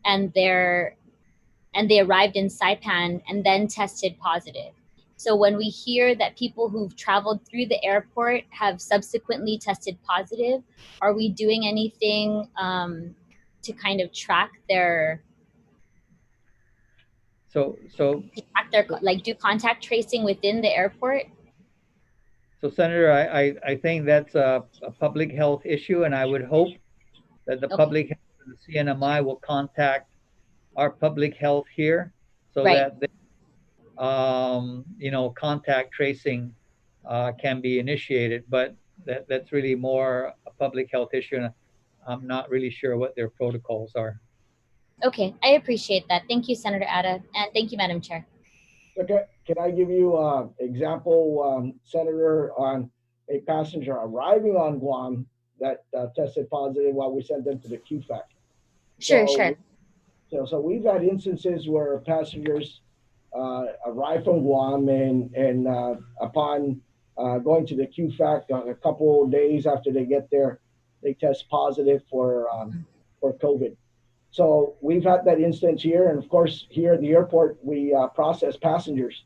and they arrived in Saipan and then tested positive. So when we hear that people who've traveled through the airport have subsequently tested positive, are we doing anything to kind of track their do contact tracing within the airport? So, Senator, I think that's a public health issue, and I would hope that the public health and the CNMI will contact our public health here so that they, contact tracing can be initiated. But that's really more a public health issue, and I'm not really sure what their protocols are. Okay, I appreciate that. Thank you, Senator Ada, and thank you, Madam Chair. Okay, can I give you an example, Senator, on a passenger arriving on Guam that tested positive while we sent them to the QFAC? Sure. So we've had instances where passengers arrive from Guam and upon going to the QFAC a couple of days after they get there, they test positive for COVID. So we've had that instance here, and of course here at the airport we process passengers.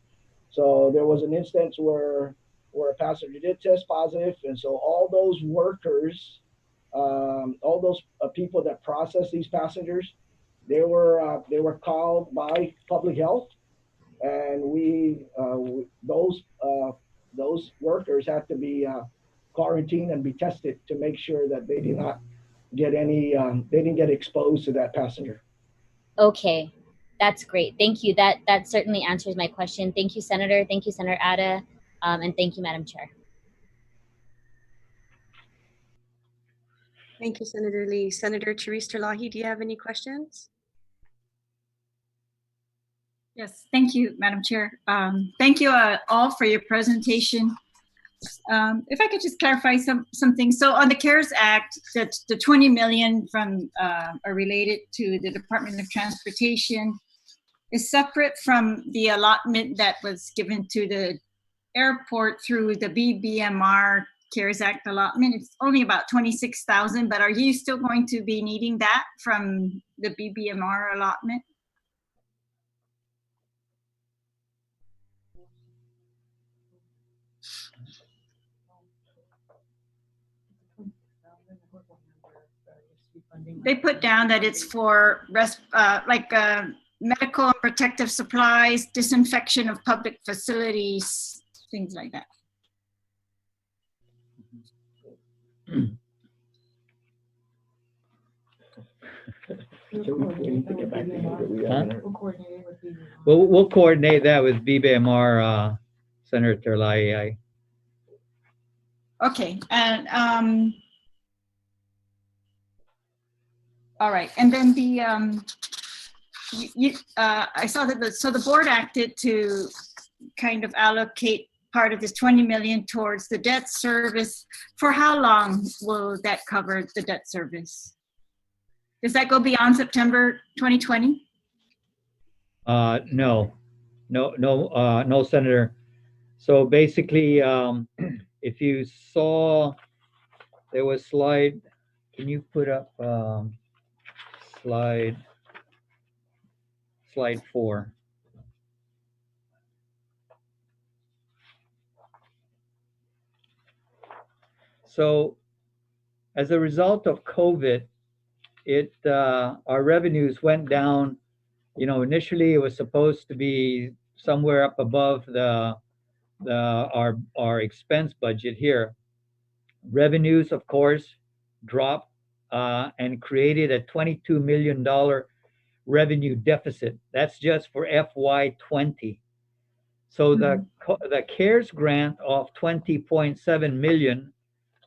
So there was an instance where a passenger did test positive, and so all those workers, all those people that process these passengers, They were called by public health, and those workers had to be quarantined and be tested to make sure that they did not get they didn't get exposed to that passenger. Okay, that's great. Thank you. That certainly answers my question. Thank you, Senator. Thank you, Senator Ada, and thank you, Madam Chair. Thank you, Senator Lee. Senator Charis Terlahi, do you have any questions? Yes, thank you, Madam Chair. Thank you all for your presentation. If I could just clarify something. So on the CARES Act, the 20 million from are related to the Department of Transportation is separate from the allotment that was given to the airport through the BBMR CARES Act allotment. It's only about 26,000, but are you still going to be needing that from the BBMR allotment? They put down that it's for medical and protective supplies, disinfection of public facilities, things like that. We'll coordinate that with BBMR, Senator Terlahi. Okay, and all right, and then I saw that the board acted to kind of allocate part of this 20 million towards the debt service. For how long will that cover the debt service? Does that go beyond September 2020? No, Senator. So basically, if you saw, there was slide, can you put up slide 4? So as a result of COVID, our revenues went down. You know, initially it was supposed to be somewhere up above our expense budget here. Revenues, of course, dropped and created a $22 million revenue deficit. That's just for FY20. So the CARES grant of 20.7 million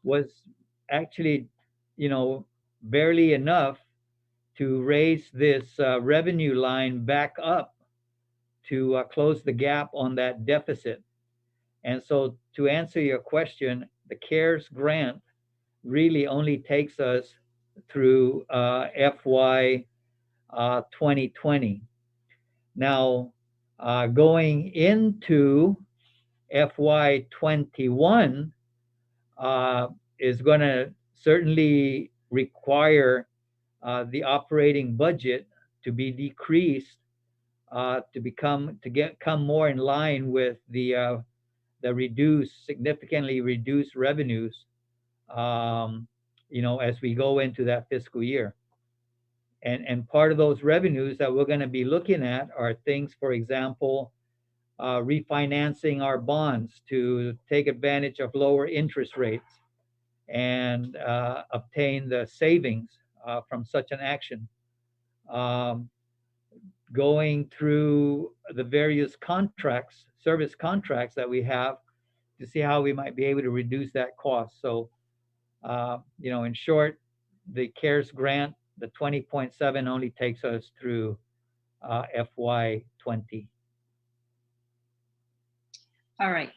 was actually, barely enough to raise this revenue line back up to close the gap on that deficit. And so to answer your question, the CARES grant really only takes us through FY 2020. Now, going into FY 21 is going to certainly require the operating budget to be decreased to come more in line with the significantly reduced revenues, as we go into that fiscal year. And part of those revenues that we're going to be looking at are things, for example, refinancing our bonds to take advantage of lower interest rates and obtain the savings from such an action. Going through the various service contracts that we have to see how we might be able to reduce that cost. So, in short, the CARES grant, the 20.7 only takes us through FY20. All right.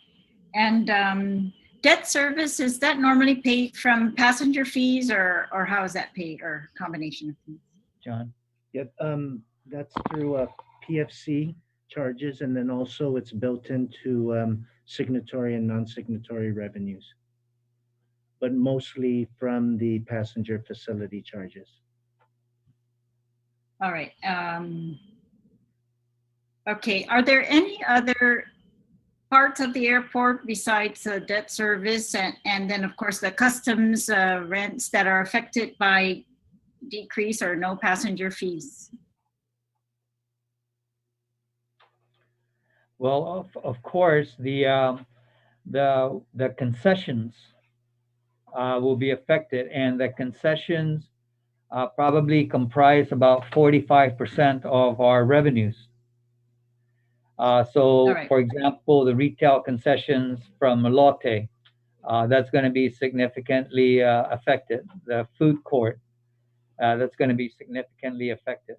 And debt service, is that normally paid from passenger fees or how is that paid, or combination of fees? John? Yeah, that's through PFC charges, and then also it's built into signatory and non-signatory revenues, but mostly from the passenger facility charges. All right. Okay. Are there any other parts of the airport besides debt service and then, of course, the customs rents that are affected by decrease or no passenger fees? Well, of course, the concessions will be affected, and the concessions probably comprise about 45% of our revenues. All So, right. for example, the retail concessions from Lotte, that's going to be significantly affected. The food court, that's going to be significantly affected.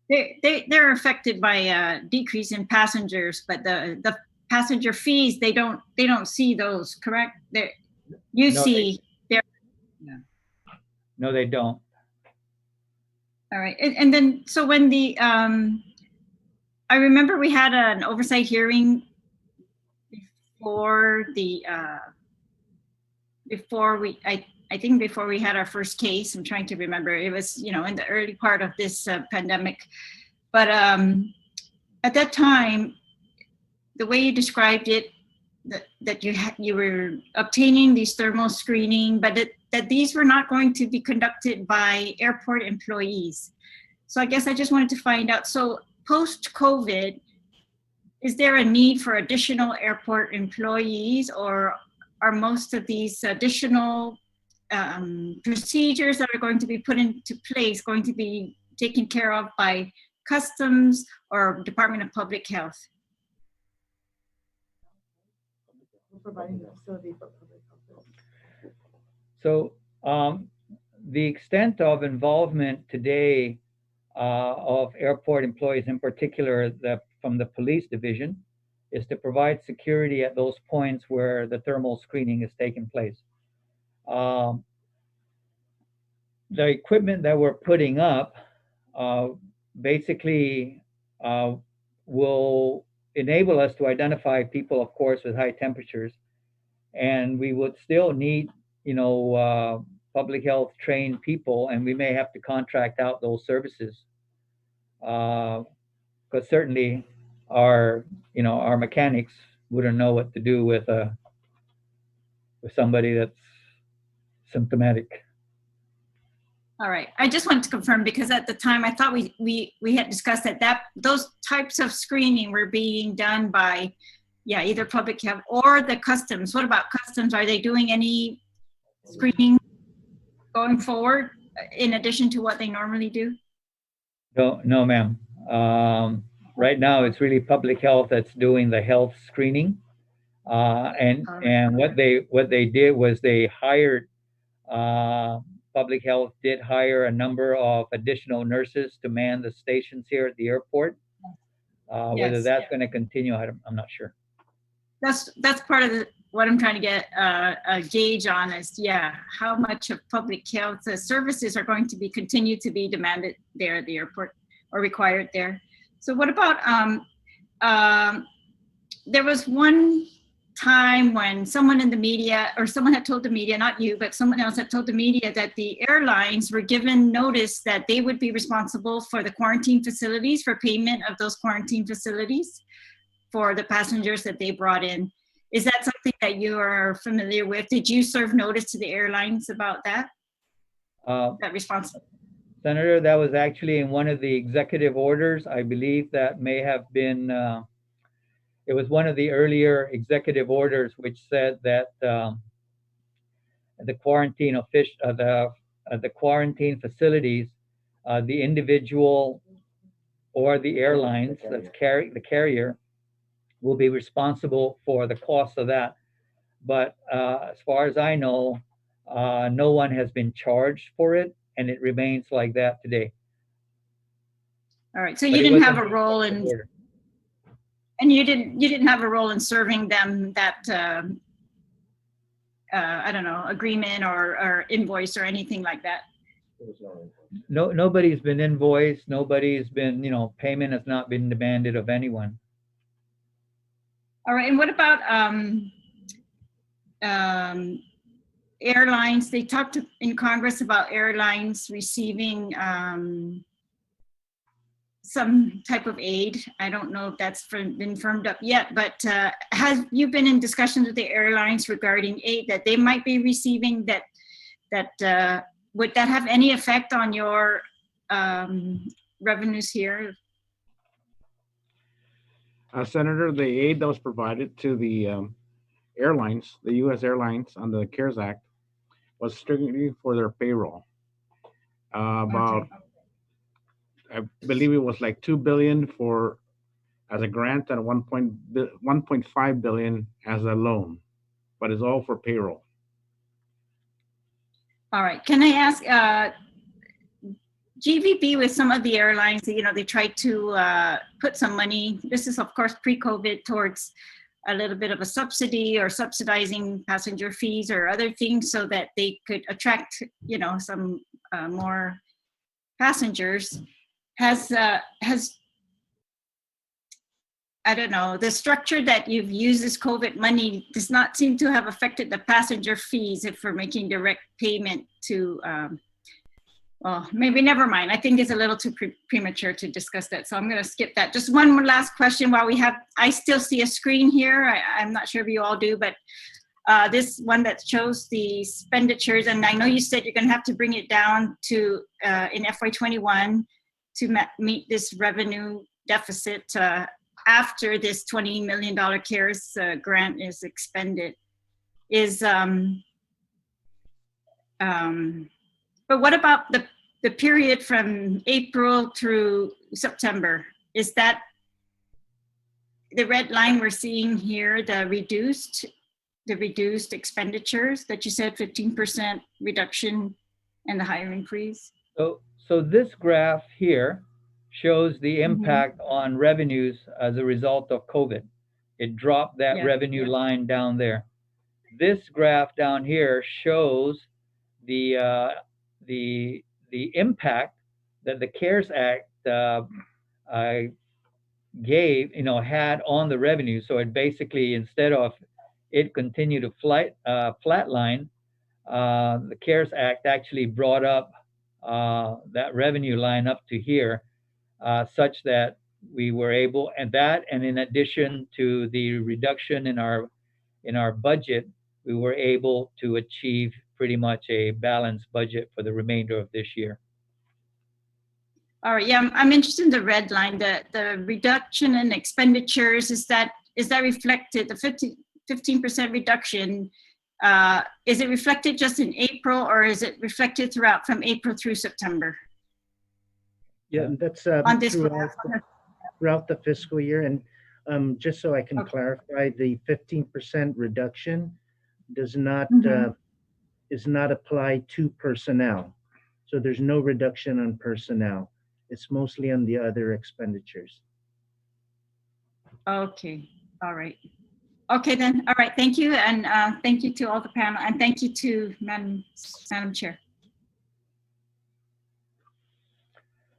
They're affected by decrease in passengers, but the passenger fees, they don't see those, correct? You No, see there. No, they don't. All right, and then so when the I remember we had an oversight hearing before the I think before we had our first case. I'm trying to remember. It was, you know, in the early part of this pandemic, but at that time, the way you described it, that you were obtaining these thermal screening, but that these were not going to be conducted by airport employees. So I guess I just wanted to find out, so post-COVID, is there a need for additional airport employees, or are most of these additional procedures that are going to be put into place going to be taken care of by Customs or Department of Public Health? Providing the facility for public health. So the extent of involvement today of airport employees, in particular from the police division, is to provide security at those points where the thermal screening is taking place. The equipment that we're putting up basically will enable us to identify people, of course, with high temperatures, and we would still need, public health trained people, and we may have to contract out those services, because certainly our mechanics wouldn't know what to do with somebody that's symptomatic. All right, I just wanted to confirm, because at the time I thought we had discussed that those types of screening were being done by, either public health or the Customs. What about Customs? Are they doing any screening going forward in addition to what they normally do? No, ma'am. Right now, it's really public health that's doing the health screening, and what they did was they hired. Public health did hire a number of additional nurses to man the stations here at the airport. Whether that's going to continue, I'm not sure. That's part of what I'm trying to get a gauge on is, how much of public health services are going to be continue to be demanded there at the airport or required there. So what about, there was one time when someone in the media, or someone had told the media, not you, but someone else had told the media that the airlines were given notice that they would be responsible for the quarantine facilities, for payment of those quarantine facilities for the passengers that they brought in. Is that something that you are familiar with? Did you serve notice to the airlines about that? That responsibility? Senator, that was actually in one of the executive orders. I believe that may have been, it was one of the earlier executive orders which said that the quarantine the quarantine facilities, the individual or the airlines, the carrier, will be responsible for the cost of that. But as far as I know, no one has been charged for it, and it remains like that today. All right, so you didn't have a role in, and you didn't have a role in serving them that I don't know, agreement or invoice or anything like that. No, nobody's been invoiced. Nobody's been, payment has not been demanded of anyone. All right, and what about airlines? They talked in Congress about airlines receiving some type of aid. I don't know if that's been firmed up yet, but have you been in discussions with the airlines regarding aid that they might be receiving, that would that have any effect on your revenues here? Senator, the aid that was provided to the airlines, the U.S. airlines under the CARES Act, was strictly for their payroll. About, Okay. I believe it was like 2 billion for as a grant and 1.5 billion as a loan, but it's all for payroll. All right. Can I ask, GVB with some of the airlines, you know, they tried to put some money, this is of course pre-COVID, towards a little bit of a subsidy or subsidizing passenger fees or other things so that they could attract, you know, some more passengers. Has I don't know, the structure that you've used this COVID money does not seem to have affected the passenger fees if we're making direct payment to, well, maybe never mind. I think it's a little too premature to discuss that. So I'm going to skip that. Just one more last question while we have, I still see a screen here. I'm not sure if you all do, but this one that shows the expenditures, and I know you said you're going to have to bring it down to in FY21 to meet this revenue deficit after this $20 million CARES grant is expended. But what about the period from April through September? Is that the red line we're seeing here, the reduced expenditures that you said 15% reduction and the hiring freeze? So this graph here shows the impact on revenues as a result of COVID. It dropped that revenue line down there. This graph down here shows the impact that the CARES Act had on the revenue. So it basically, instead of it continue to flatline, the CARES Act actually brought up that revenue line up to here, such that we were able, and in addition to the reduction in our budget, we were able to achieve pretty much a balanced budget for the remainder of this year. All right, yeah, I'm interested in the red line, the reduction in expenditures. Is that reflected, the 15% reduction? Is it reflected just in April, or is it reflected from April through September? Yeah, that's On this throughout the fiscal year. And just so I can clarify, the 15% reduction does not is not applied to personnel. So there's no reduction on personnel. It's mostly on the other expenditures. Okay, all right. Okay then, all right, thank you. And thank you to all the panel, and thank you to Madam Chair.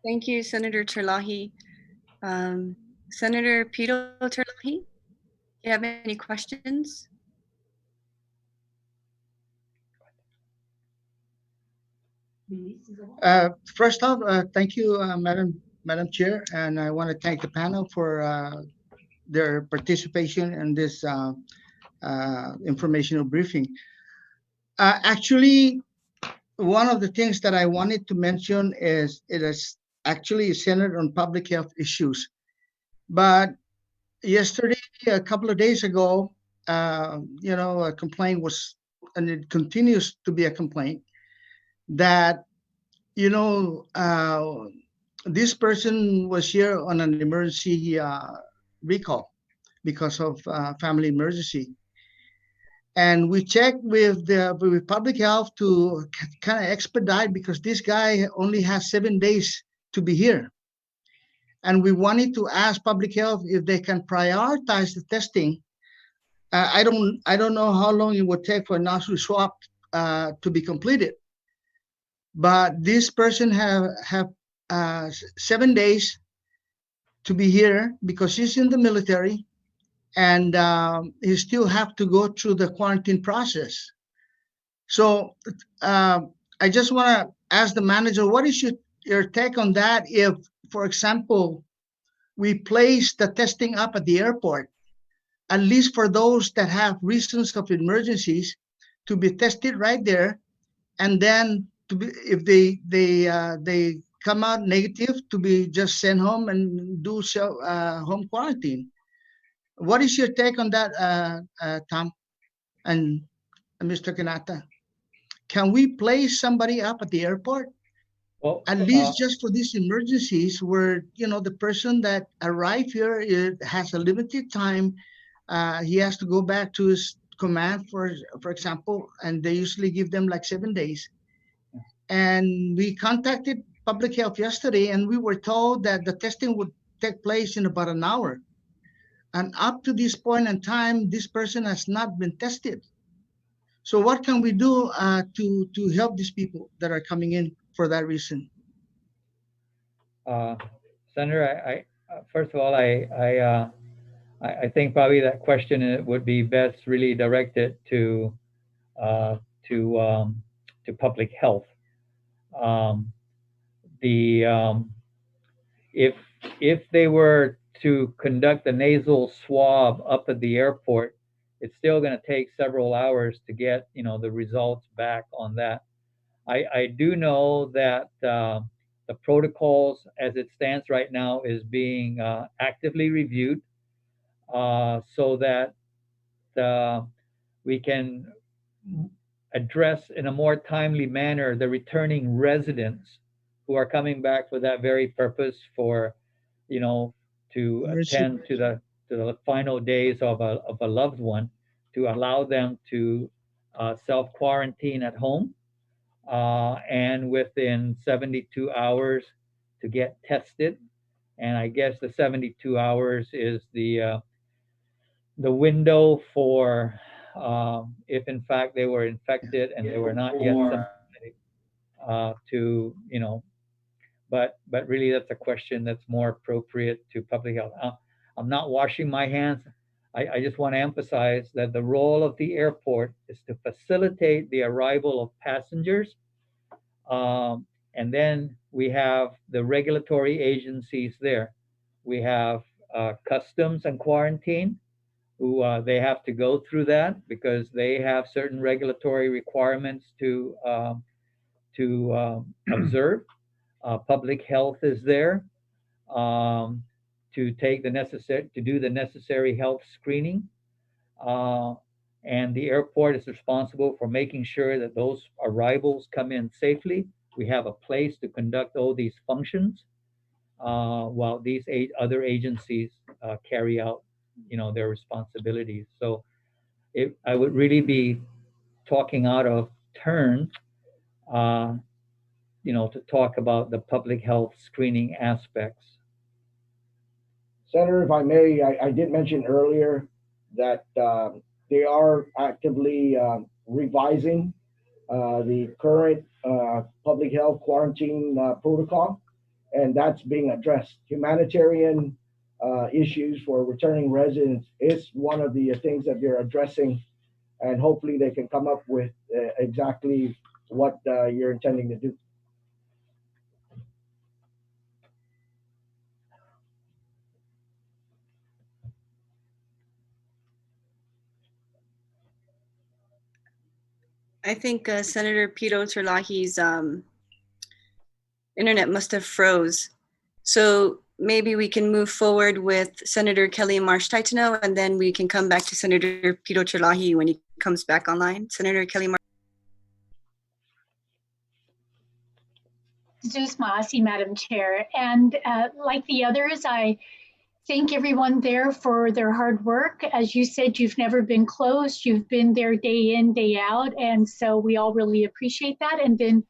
Thank you, Senator Terlahi. Senator Pito Terlahi, do you have any questions? First off, thank you, Madam Chair, and I want to thank the panel for their participation in this informational briefing. Actually, one of the things that I wanted to mention is it is actually centered on public health issues. But yesterday, a couple of days ago, a complaint was, and it continues to be a complaint, that this person was here on an emergency recall because of family emergency, and we checked with public health to kind of expedite, because this guy only has 7 days to be here, and we wanted to ask public health if they can prioritize the testing. I don't know how long it would take for a nostril swab to be completed. But this person have 7 days to be here because he's in the military, and he still have to go through the quarantine process. So I just want to ask the manager, what is your take on that? If, for example, we place the testing up at the airport, at least for those that have reasons of emergencies, to be tested right there, and then if they come out negative, to be just sent home and do home quarantine. What is your take on that, Tom and Mr. Kanata? Can we place somebody up at the airport? Well, At least just for these emergencies where, you know, the person that arrived here has a limited time. He has to go back to his command, for example, and they usually give them like 7 days. And we contacted public health yesterday, and we were told that the testing would take place in about an hour. And up to this point in time, this person has not been tested. So what can we do to help these people that are coming in for that reason? Senator, I first of all, I think probably that question would be best really directed to public health. If they were to conduct a nasal swab up at the airport, it's still going to take several hours to get, you know, the results back on that. I do know that the protocols as it stands right now is being actively reviewed so that we can address in a more timely manner the returning residents who are coming back for that very purpose, for, you know, to attend to the final days of a loved one, to allow them to self-quarantine at home and within 72 hours to get tested. And I guess the 72 hours is the window for if in fact they were infected and they were not yet symptomatic to, you know, but really that's a question that's more appropriate to public health. I'm not washing my hands. I just want to emphasize that the role of the airport is to facilitate the arrival of passengers. And then we have the regulatory agencies there. We have customs and quarantine, who they have to go through that because they have certain regulatory requirements to observe. Public health is there to do the necessary health screening. And the airport is responsible for making sure that those arrivals come in safely. We have a place to conduct all these functions while these other agencies carry out, you know, their responsibilities. So I would really be talking out of turn, you know, to talk about the public health screening aspects. Senator, if I may, I did mention earlier that they are actively revising the current public health quarantine protocol, and that's being addressed. Humanitarian issues for returning residents is one of the things that they're addressing, and hopefully they can come up with exactly what you're intending to do. I think Senator Pito Terlahi's internet must have froze. So maybe we can move forward with Senator Kelly Marsh Titano, and then we can come back to Senator Pito Terlahi when he comes back online. Senator Kelly Marsh. Zeus Maasi, Madam Chair. And like the others, I thank everyone there for their hard work. As you said, you've never been closed. You've been there day in, day out. And so we all really appreciate that. And then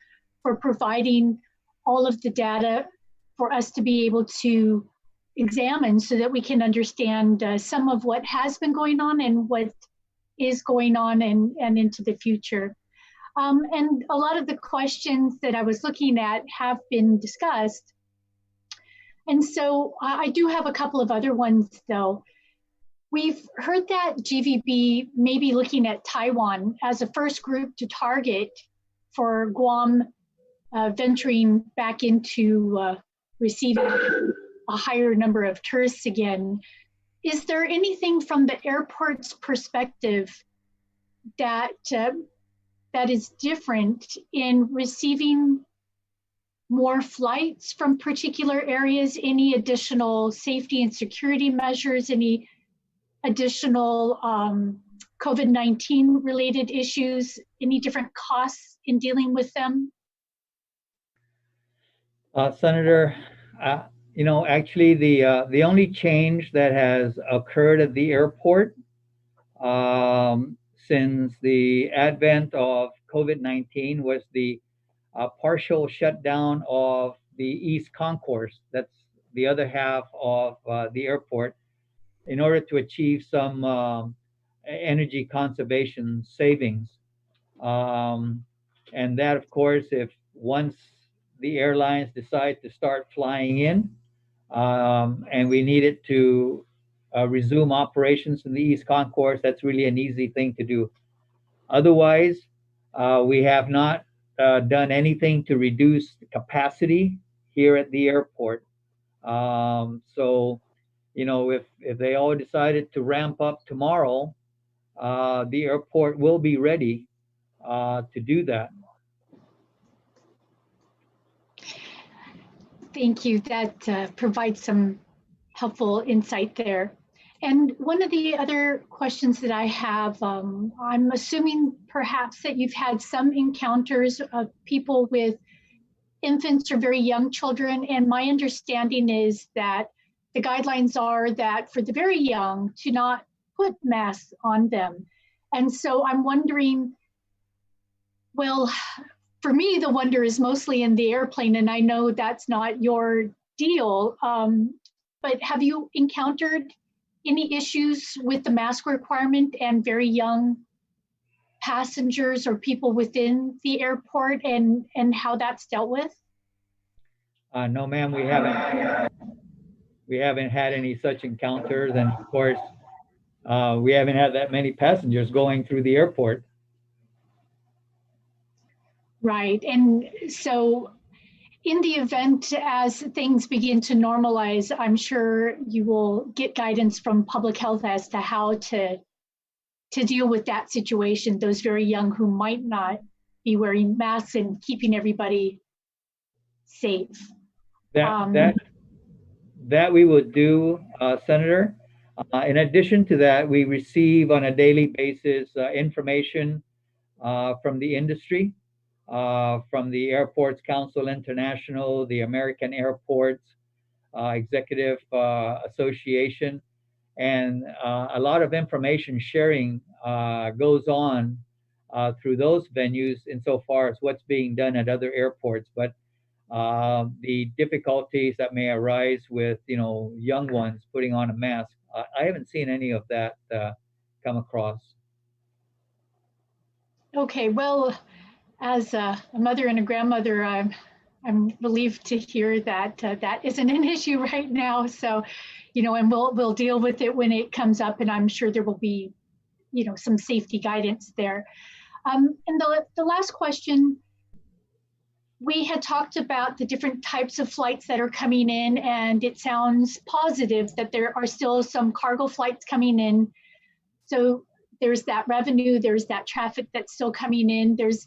for providing all of the data for us to be able to examine so that we can understand some of what has been going on and what is going on and into the future. And a lot of the questions that I was looking at have been discussed. And so I do have a couple of other ones though. We've heard that GVB may be looking at Taiwan as a first group to target for Guam venturing back into receiving a higher number of tourists again. Is there anything from the airport's perspective that that is different in receiving more flights from particular areas? Any additional safety and security measures, any additional COVID-19 related issues, any different costs in dealing with them? Senator, actually the only change that has occurred at the airport since the advent of COVID-19 was the partial shutdown of the East Concourse. That's the other half of the airport, in order to achieve some energy conservation savings. And that, of course, if once the airlines decide to start flying in, and we needed to resume operations in the East Concourse, that's really an easy thing to do. Otherwise, we have not done anything to reduce the capacity here at the airport. So, if they all decided to ramp up tomorrow, the airport will be ready to do that. Thank you. That provides some helpful insight there. And one of the other questions that I have, I'm assuming perhaps that you've had some encounters of people with infants or very young children. And my understanding is that the guidelines are that for the very young to not put masks on them. And so I'm wondering, well, for me, the wonder is mostly in the airplane, and I know that's not your deal, but have you encountered any issues with the mask requirement and very young passengers or people within the airport, and how that's dealt with? No, ma'am, we haven't had any such encounters, and of course, we haven't had that many passengers going through the airport. Right, and so in the event as things begin to normalize, I'm sure you will get guidance from public health as to how to deal with that situation, those very young who might not be wearing masks and keeping everybody safe. That we would do, Senator. In addition to that, we receive on a daily basis information from the industry, from the Airports Council International, the American Airports Executive Association, and a lot of information sharing goes on through those venues insofar as what's being done at other airports. But the difficulties that may arise with young ones putting on a mask, I haven't seen any of that come across. Okay, well, as a mother and a grandmother, I'm relieved to hear that that isn't an issue right now. So, and we'll deal with it when it comes up, and I'm sure there will be, some safety guidance there. And the last question, we had talked about the different types of flights that are coming in, and it sounds positive that there are still some cargo flights coming in. So there's that revenue, there's that traffic that's still coming in, there's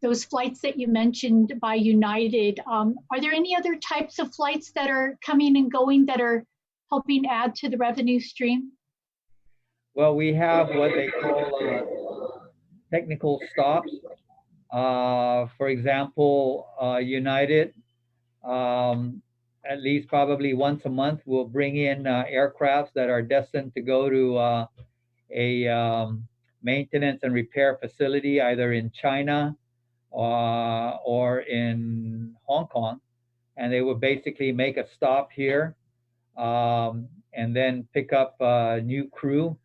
those flights that you mentioned by United. Are there any other types of flights that are coming and going that are helping add to the revenue stream? Well, we have what they call technical stops. For example, United, at least probably once a month, will bring in aircrafts that are destined to go to a maintenance and repair facility either in China or in Hong Kong, and they will basically make a stop here and then pick up a new crew,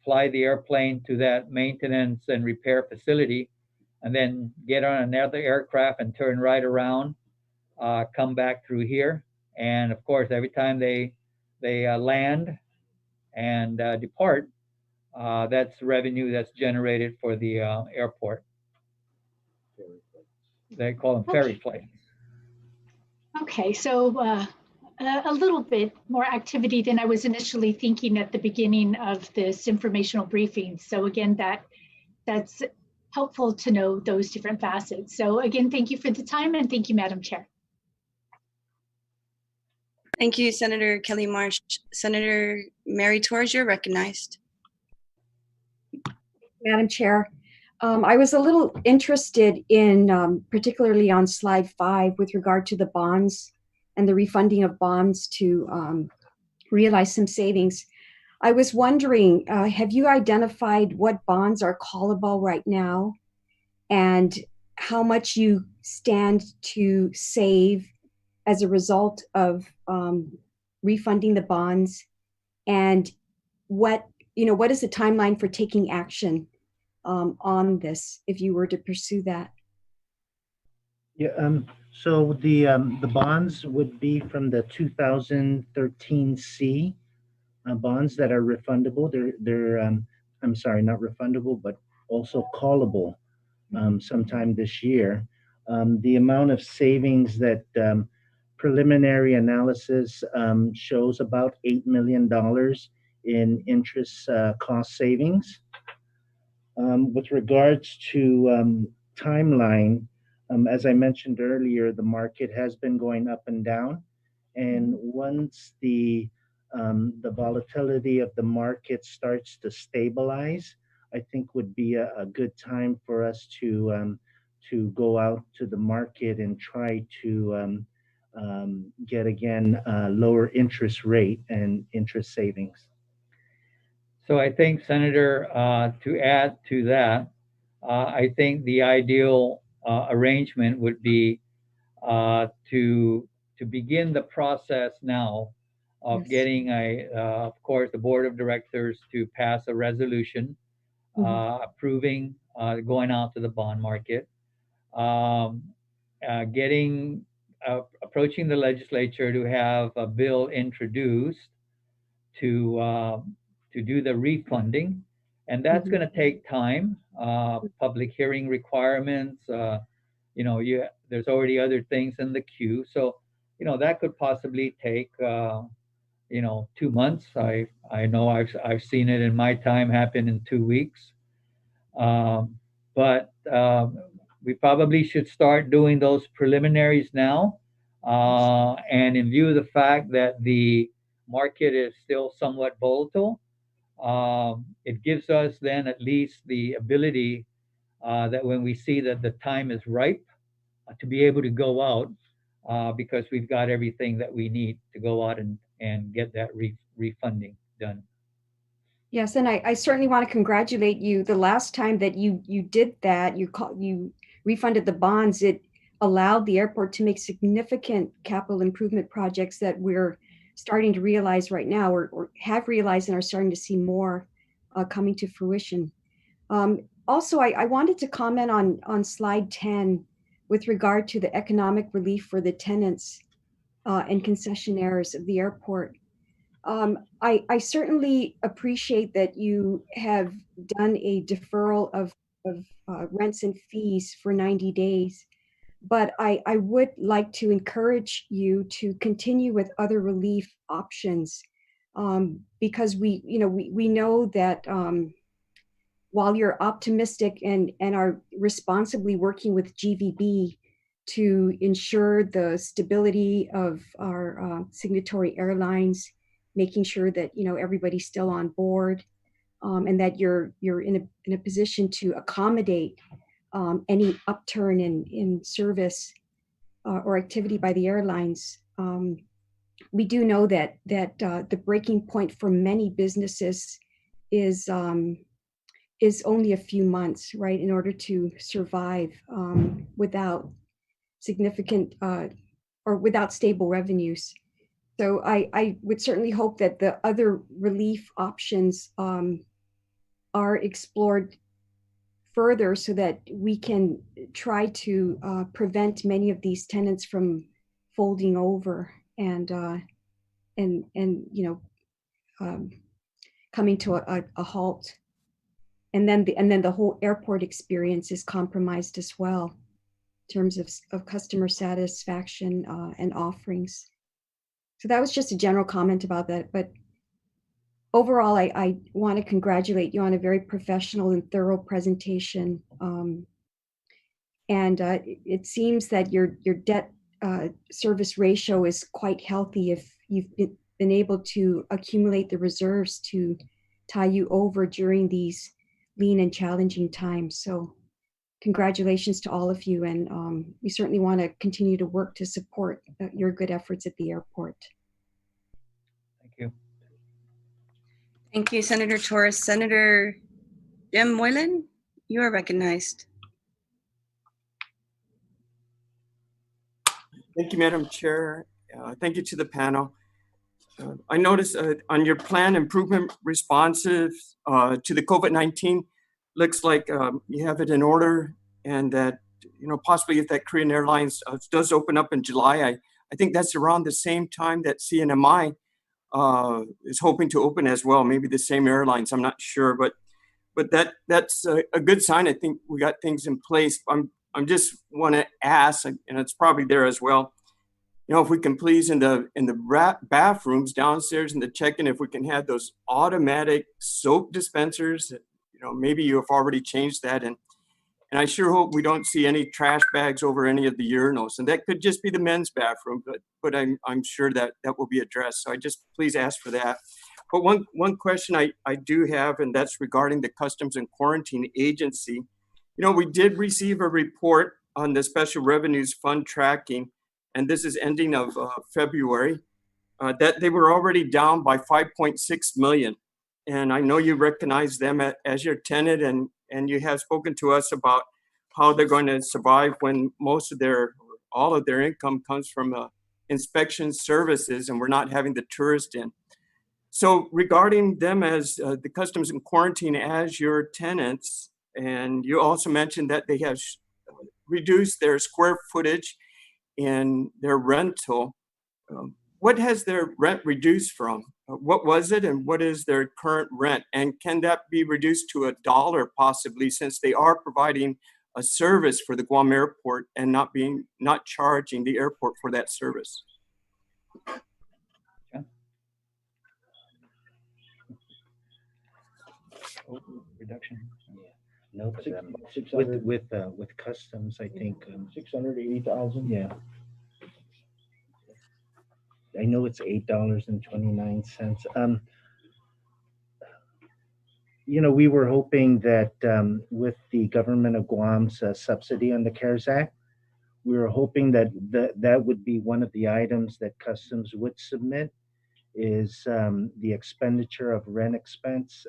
fly the airplane to that maintenance and repair facility, and then get on another aircraft and turn right around, come back through here. And of course, every time they land and depart, that's revenue that's generated for the airport. They call them ferry flights. Okay, so a little bit more activity than I was initially thinking at the beginning of this informational briefing. So again, that's helpful to know those different facets. So again, thank you for the time, and thank you, Madam Chair. Thank you, Senator Kelly Marsh. Senator Mary Torres, you're recognized. Madam Chair. I was a little interested in, particularly on slide 5, with regard to the bonds and the refunding of bonds to realize some savings. I was wondering, have you identified what bonds are callable right now and how much you stand to save as a result of refunding the bonds? And what is the timeline for taking action on this if you were to pursue that? Yeah, so the bonds would be from the 2013 C bonds that are refundable. They're I'm sorry, not refundable, but also callable sometime this year. The amount of savings that preliminary analysis shows about $8 million in interest cost savings. With regards to timeline, as I mentioned earlier, the market has been going up and down. And once the volatility of the market starts to stabilize, I think would be a good time for us to go out to the market and try to get again lower interest rate and interest savings. So I think, Senator, to add to that, I think the ideal arrangement would be to begin the process now of Yes. getting of course, the board of directors to pass a resolution approving going out to the bond market, approaching the legislature to have a bill introduced to do the refunding, and that's going to take time. Public hearing requirements. There's already other things in the queue, so that could possibly take 2 months. I know I've seen it in my time happen in 2 weeks, but we probably should start doing those preliminaries now. And in view of the fact that the market is still somewhat volatile, it gives us then at least the ability that when we see that the time is ripe to be able to go out because we've got everything that we need to go out and get that refunding done. Yes, and I certainly want to congratulate you. The last time that you did that, you refunded the bonds, it allowed the airport to make significant capital improvement projects that we're starting to realize right now, or have realized and are starting to see more coming to fruition. Also, I wanted to comment on slide 10 with regard to the economic relief for the tenants and concessionaires of the airport. I certainly appreciate that you have done a deferral of rents and fees for 90 days, but I would like to encourage you to continue with other relief options because we know that while you're optimistic and are responsibly working with GVB to ensure the stability of our signatory airlines, making sure that everybody's still on board, and that you're in a position to accommodate any upturn in service or activity by the airlines. We do know that the breaking point for many businesses is only a few months, right, in order to survive without significant or without stable revenues. So I would certainly hope that the other relief options are explored further so that we can try to prevent many of these tenants from folding over and coming to a halt. And then the whole airport experience is compromised as well in terms of customer satisfaction and offerings. So that was just a general comment about that. But overall, I want to congratulate you on a very professional and thorough presentation. And it seems that your debt service ratio is quite healthy if you've been able to accumulate the reserves to tie you over during these lean and challenging times. So congratulations to all of you. And we certainly want to continue to work to support your good efforts at the airport. Thank you. Thank you, Senator Torres. Senator Jim Moylan, you are recognized. Thank you, Madam Chair. Thank you to the panel. I noticed on your plan improvement responsive to the COVID-19, looks like you have it in order, and that, possibly if that Korean Airlines does open up in July, I think that's around the same time that CNMI is hoping to open as well, maybe the same airlines, I'm not sure, but that's a good sign. I think we got things in place. I'm just want to ask, and it's probably there as well, if we can please in the bathrooms downstairs in the check-in, if we can have those automatic soap dispensers, maybe you have already changed that. And I sure hope we don't see any trash bags over any of the urinals. And that could just be the men's bathroom, but I'm sure that will be addressed. So I just please ask for that. But one question I do have, and that's regarding the Customs and Quarantine Agency. We did receive a report on the Special Revenues Fund tracking, and this is ending of February, that they were already down by 5.6 million. And I know you recognize them as your tenant, and you have spoken to us about how they're going to survive when all of their income comes from inspection services, and we're not having the tourist in. So regarding them as the Customs and Quarantine as your tenants, and you also mentioned that they have reduced their square footage in their rental. What has their rent reduced from? What was it, and what is their current rent? And can that be reduced to $1 possibly, since they are providing a service for the Guam airport and not charging the airport for that service? Yeah. Reduction. No, with customs, I think 680,000. yeah. I know it's $8.29. We were hoping that with the government of Guam's subsidy on the CARES Act, we were hoping that that would be one of the items that customs would submit, is the expenditure of rent expense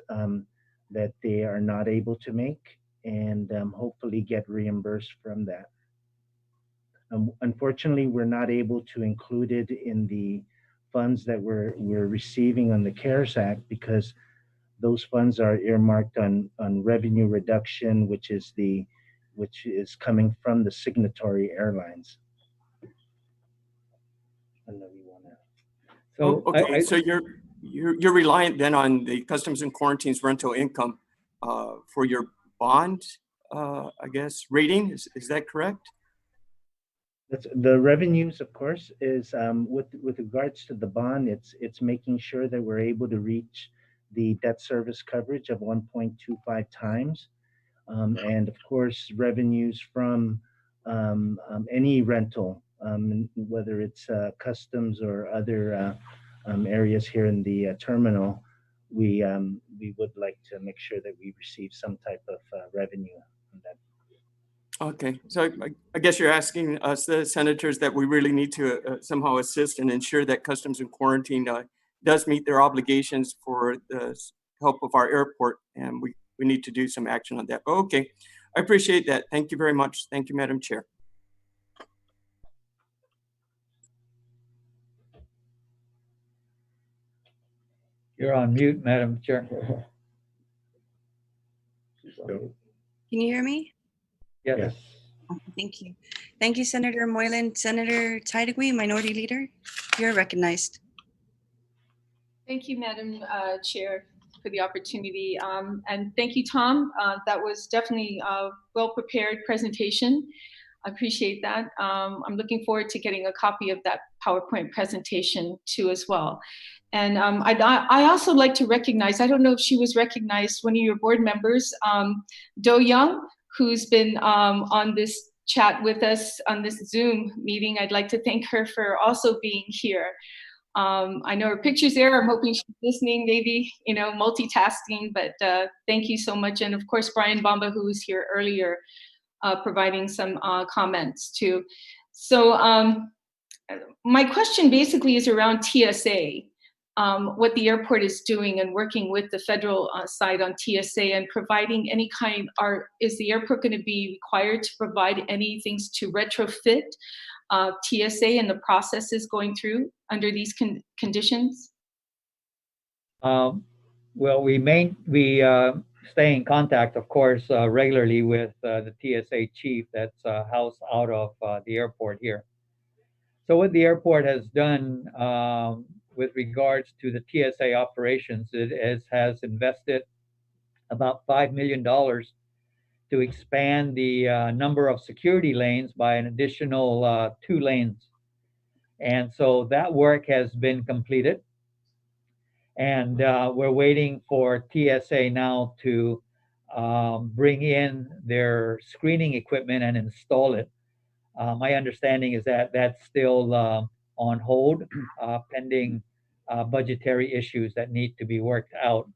that they are not able to make, and hopefully get reimbursed from that. Unfortunately, we're not able to include it in the funds that we're receiving on the CARES Act, because those funds are earmarked on revenue reduction, which is coming from the Signatory Airlines. So okay, so you're reliant then on the Customs and Quarantine's rental income for your bond, I guess, rating. Is that correct? That's the revenues, of course, is with regards to the bond, it's making sure that we're able to reach the debt service coverage of 1.25 times. And of course, revenues from any rental, whether it's customs or other areas here in the terminal, we would like to make sure that we receive some type of revenue on that. Okay, so I guess you're asking us, the senators, that we really need to somehow assist and ensure that Customs and Quarantine does meet their obligations for the help of our airport, and we need to do some action on that. But okay, I appreciate that. Thank you very much. Thank you, Madam Chair. you're on mute, Madam Chair. Can you hear me? Yes. Thank you. Thank you, Senator Moylan. Senator Taitigui, Minority Leader, you're recognized. Thank you, Madam Chair, for the opportunity. And thank you, Tom. That was definitely a well-prepared presentation. I appreciate that. I'm looking forward to getting a copy of that PowerPoint presentation too as well. And I also like to recognize, I don't know if she was recognized, one of your board members, Do Young, who's been on this chat with us on this Zoom meeting. I'd like to thank her for also being here. I know her picture's there. I'm hoping she's listening, maybe, multitasking, but thank you so much. And of course, Brian Bamba, who was here earlier, providing some comments too. So my question basically is around TSA, what the airport is doing and working with the federal side on TSA and providing any kind, is the airport going to be required to provide any things to retrofit TSA and the processes going through under these conditions? Well, we stay in contact, of course, regularly with the TSA chief that's housed out of the airport here. So what the airport has done with regards to the TSA operations, it has invested about $5 million to expand the number of security lanes by an additional 2 lanes. And so that work has been completed. And we're waiting for TSA now to bring in their screening equipment and install it. My understanding is that that's still on hold, pending budgetary issues that need to be worked out.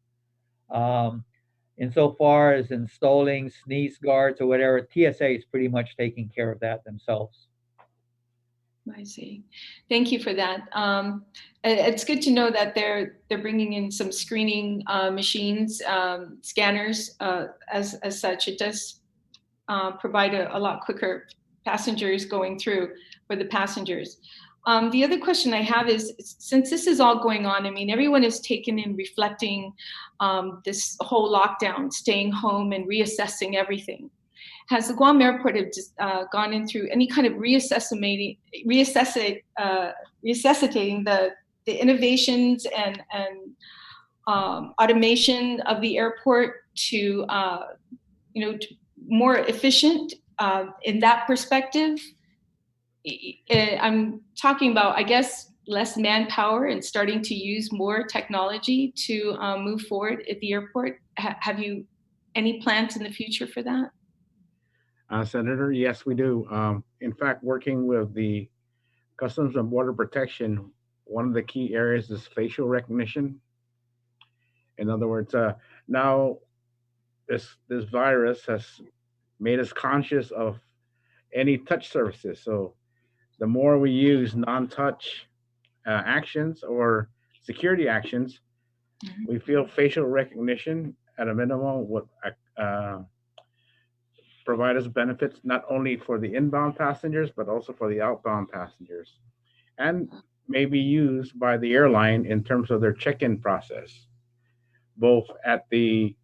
Insofar as installing sneeze guards or whatever, TSA is pretty much taking care of that themselves. I see. Thank you for that. It's good to know that they're bringing in some screening machines, scanners as such. It does provide a lot quicker passengers going through for the passengers. The other question I have is, since this is all going on, I mean, everyone is taken in reflecting this whole lockdown, staying home and reassessing everything. Has the Guam airport gone in through any kind of resuscitating the innovations and automation of the airport to more efficient in that perspective? I'm talking about, I guess, less manpower and starting to use more technology to move forward at the airport. Have you any plans in the future for that? Senator, yes, we do. In fact, working with the Customs and Border Protection, one of the key areas is facial recognition. In other words, now this virus has made us conscious of any touch surfaces. So the more we use non-touch actions or security actions, we feel facial recognition at a minimum would provide us benefits not only for the inbound passengers, but also for the outbound passengers, and may be used by the airline in terms of their check-in process, both at the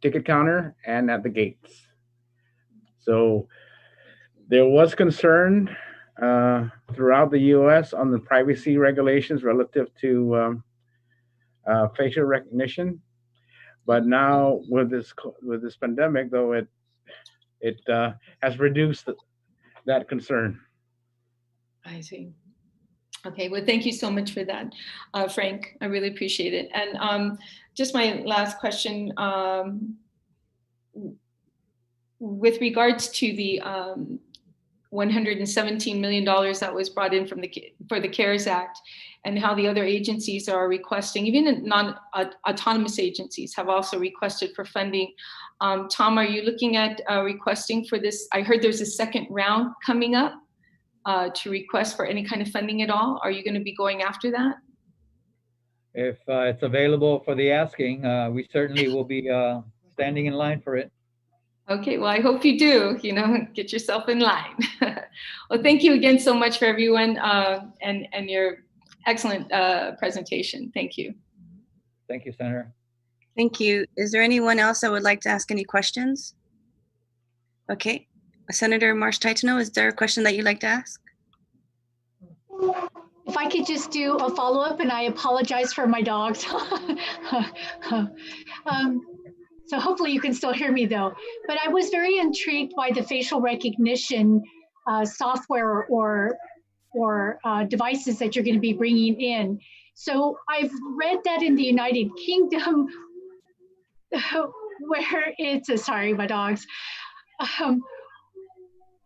ticket counter and at the gates. So there was concern throughout the U.S. on the privacy regulations relative to facial recognition, but now with this pandemic, though, it has reduced that concern. I see. Okay, well, thank you so much for that, Frank. I really appreciate it. And just my last question, with regards to the $117 million that was brought in for the CARES Act, and how the other agencies are requesting, even non-autonomous agencies have also requested for funding. Tom, are you looking at requesting for this? I heard there's a second round coming up to request for any kind of funding at all. Are you going to be going after that? If it's available for the asking, we certainly will be standing in line for it. Okay, well, I hope you do, get yourself in line. Well, thank you again so much for everyone and your excellent presentation. Thank you. Thank you, Senator. Thank you. Is there anyone else that would like to ask any questions? Okay. Senator Marsh-Titano, is there a question that you'd like to ask? If I could just do a follow-up, and I apologize for my dogs. So hopefully you can still hear me though. But I was very intrigued by the facial recognition software or devices that you're going to be bringing in. So I've read that in the United Kingdom, where it's sorry, my dogs,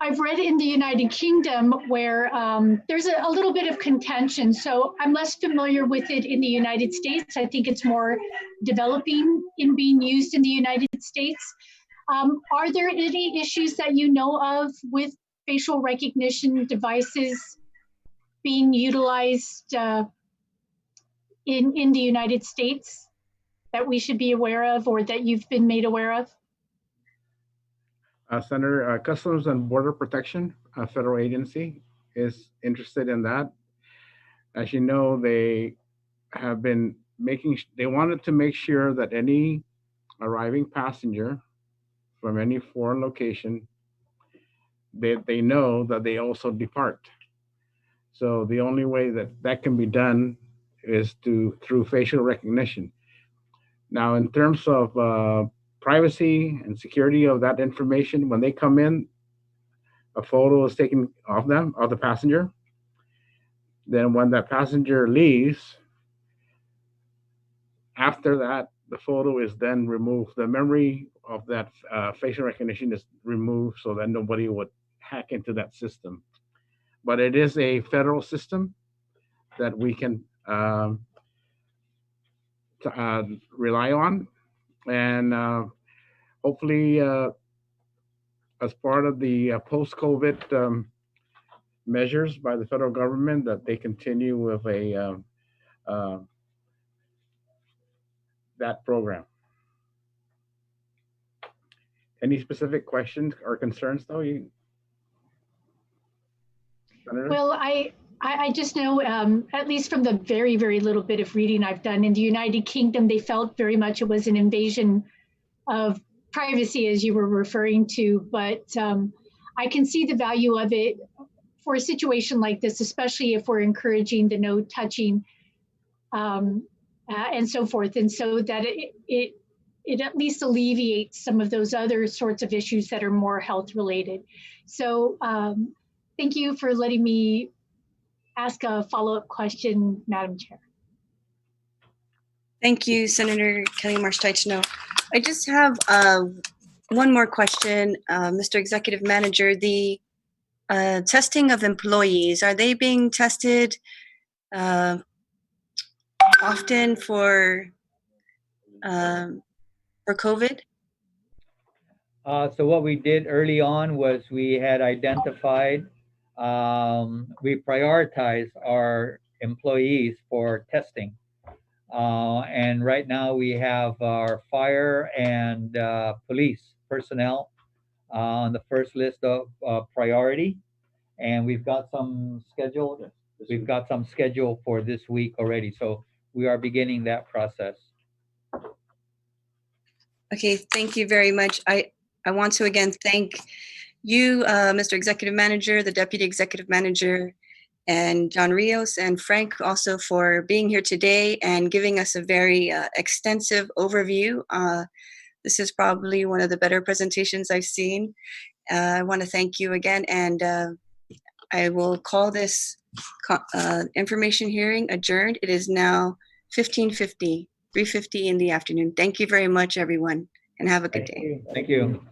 I've read in the United Kingdom where there's a little bit of contention. So I'm less familiar with it in the United States. I think it's more developing in being used in the United States. Are there any issues that you know of with facial recognition devices being utilized in the United States that we should be aware of or that you've been made aware of? Senator, Customs and Border Protection, a federal agency, is interested in that. As you know, they have been they wanted to make sure that any arriving passenger from any foreign location, they know that they also depart. So the only way that can be done is through facial recognition. Now, in terms of privacy and security of that information, when they come in, a photo is taken of them, of the passenger. Then when that passenger leaves, after that, the photo is then removed. The memory of that facial recognition is removed so that nobody would hack into that system. But it is a federal system that we can rely on. And hopefully, as part of the post-COVID measures by the federal government, that they continue with that program. Any specific questions or concerns, though? Well, I just know, at least from the very, very little bit of reading I've done, in the United Kingdom, they felt very much it was an invasion of privacy, as you were referring to. But I can see the value of it for a situation like this, especially if we're encouraging the no touching and so forth. And so that it at least alleviates some of those other sorts of issues that are more health related. So thank you for letting me ask a follow-up question, Madam Chair. Thank you, Senator Kelly Marsh-Teichno. I just have one more question, Mr. Executive Manager. The testing of employees, are they being tested often for COVID? So what we did early on was we had identified, we prioritized our employees for testing. And right now we have our fire and police personnel on the first list of priority. And we've got some scheduled. We've got some scheduled for this week already. So we are beginning that process. Okay, thank you very much. I want to again thank you, Mr. Executive Manager, the Deputy Executive Manager, and John Rios and Frank also for being here today and giving us a very extensive overview. This is probably one of the better presentations I've seen. I want to thank you again, and I will call this information hearing adjourned. It is now 3:50 in the afternoon. Thank you very much, everyone, and have a good day. Thank you.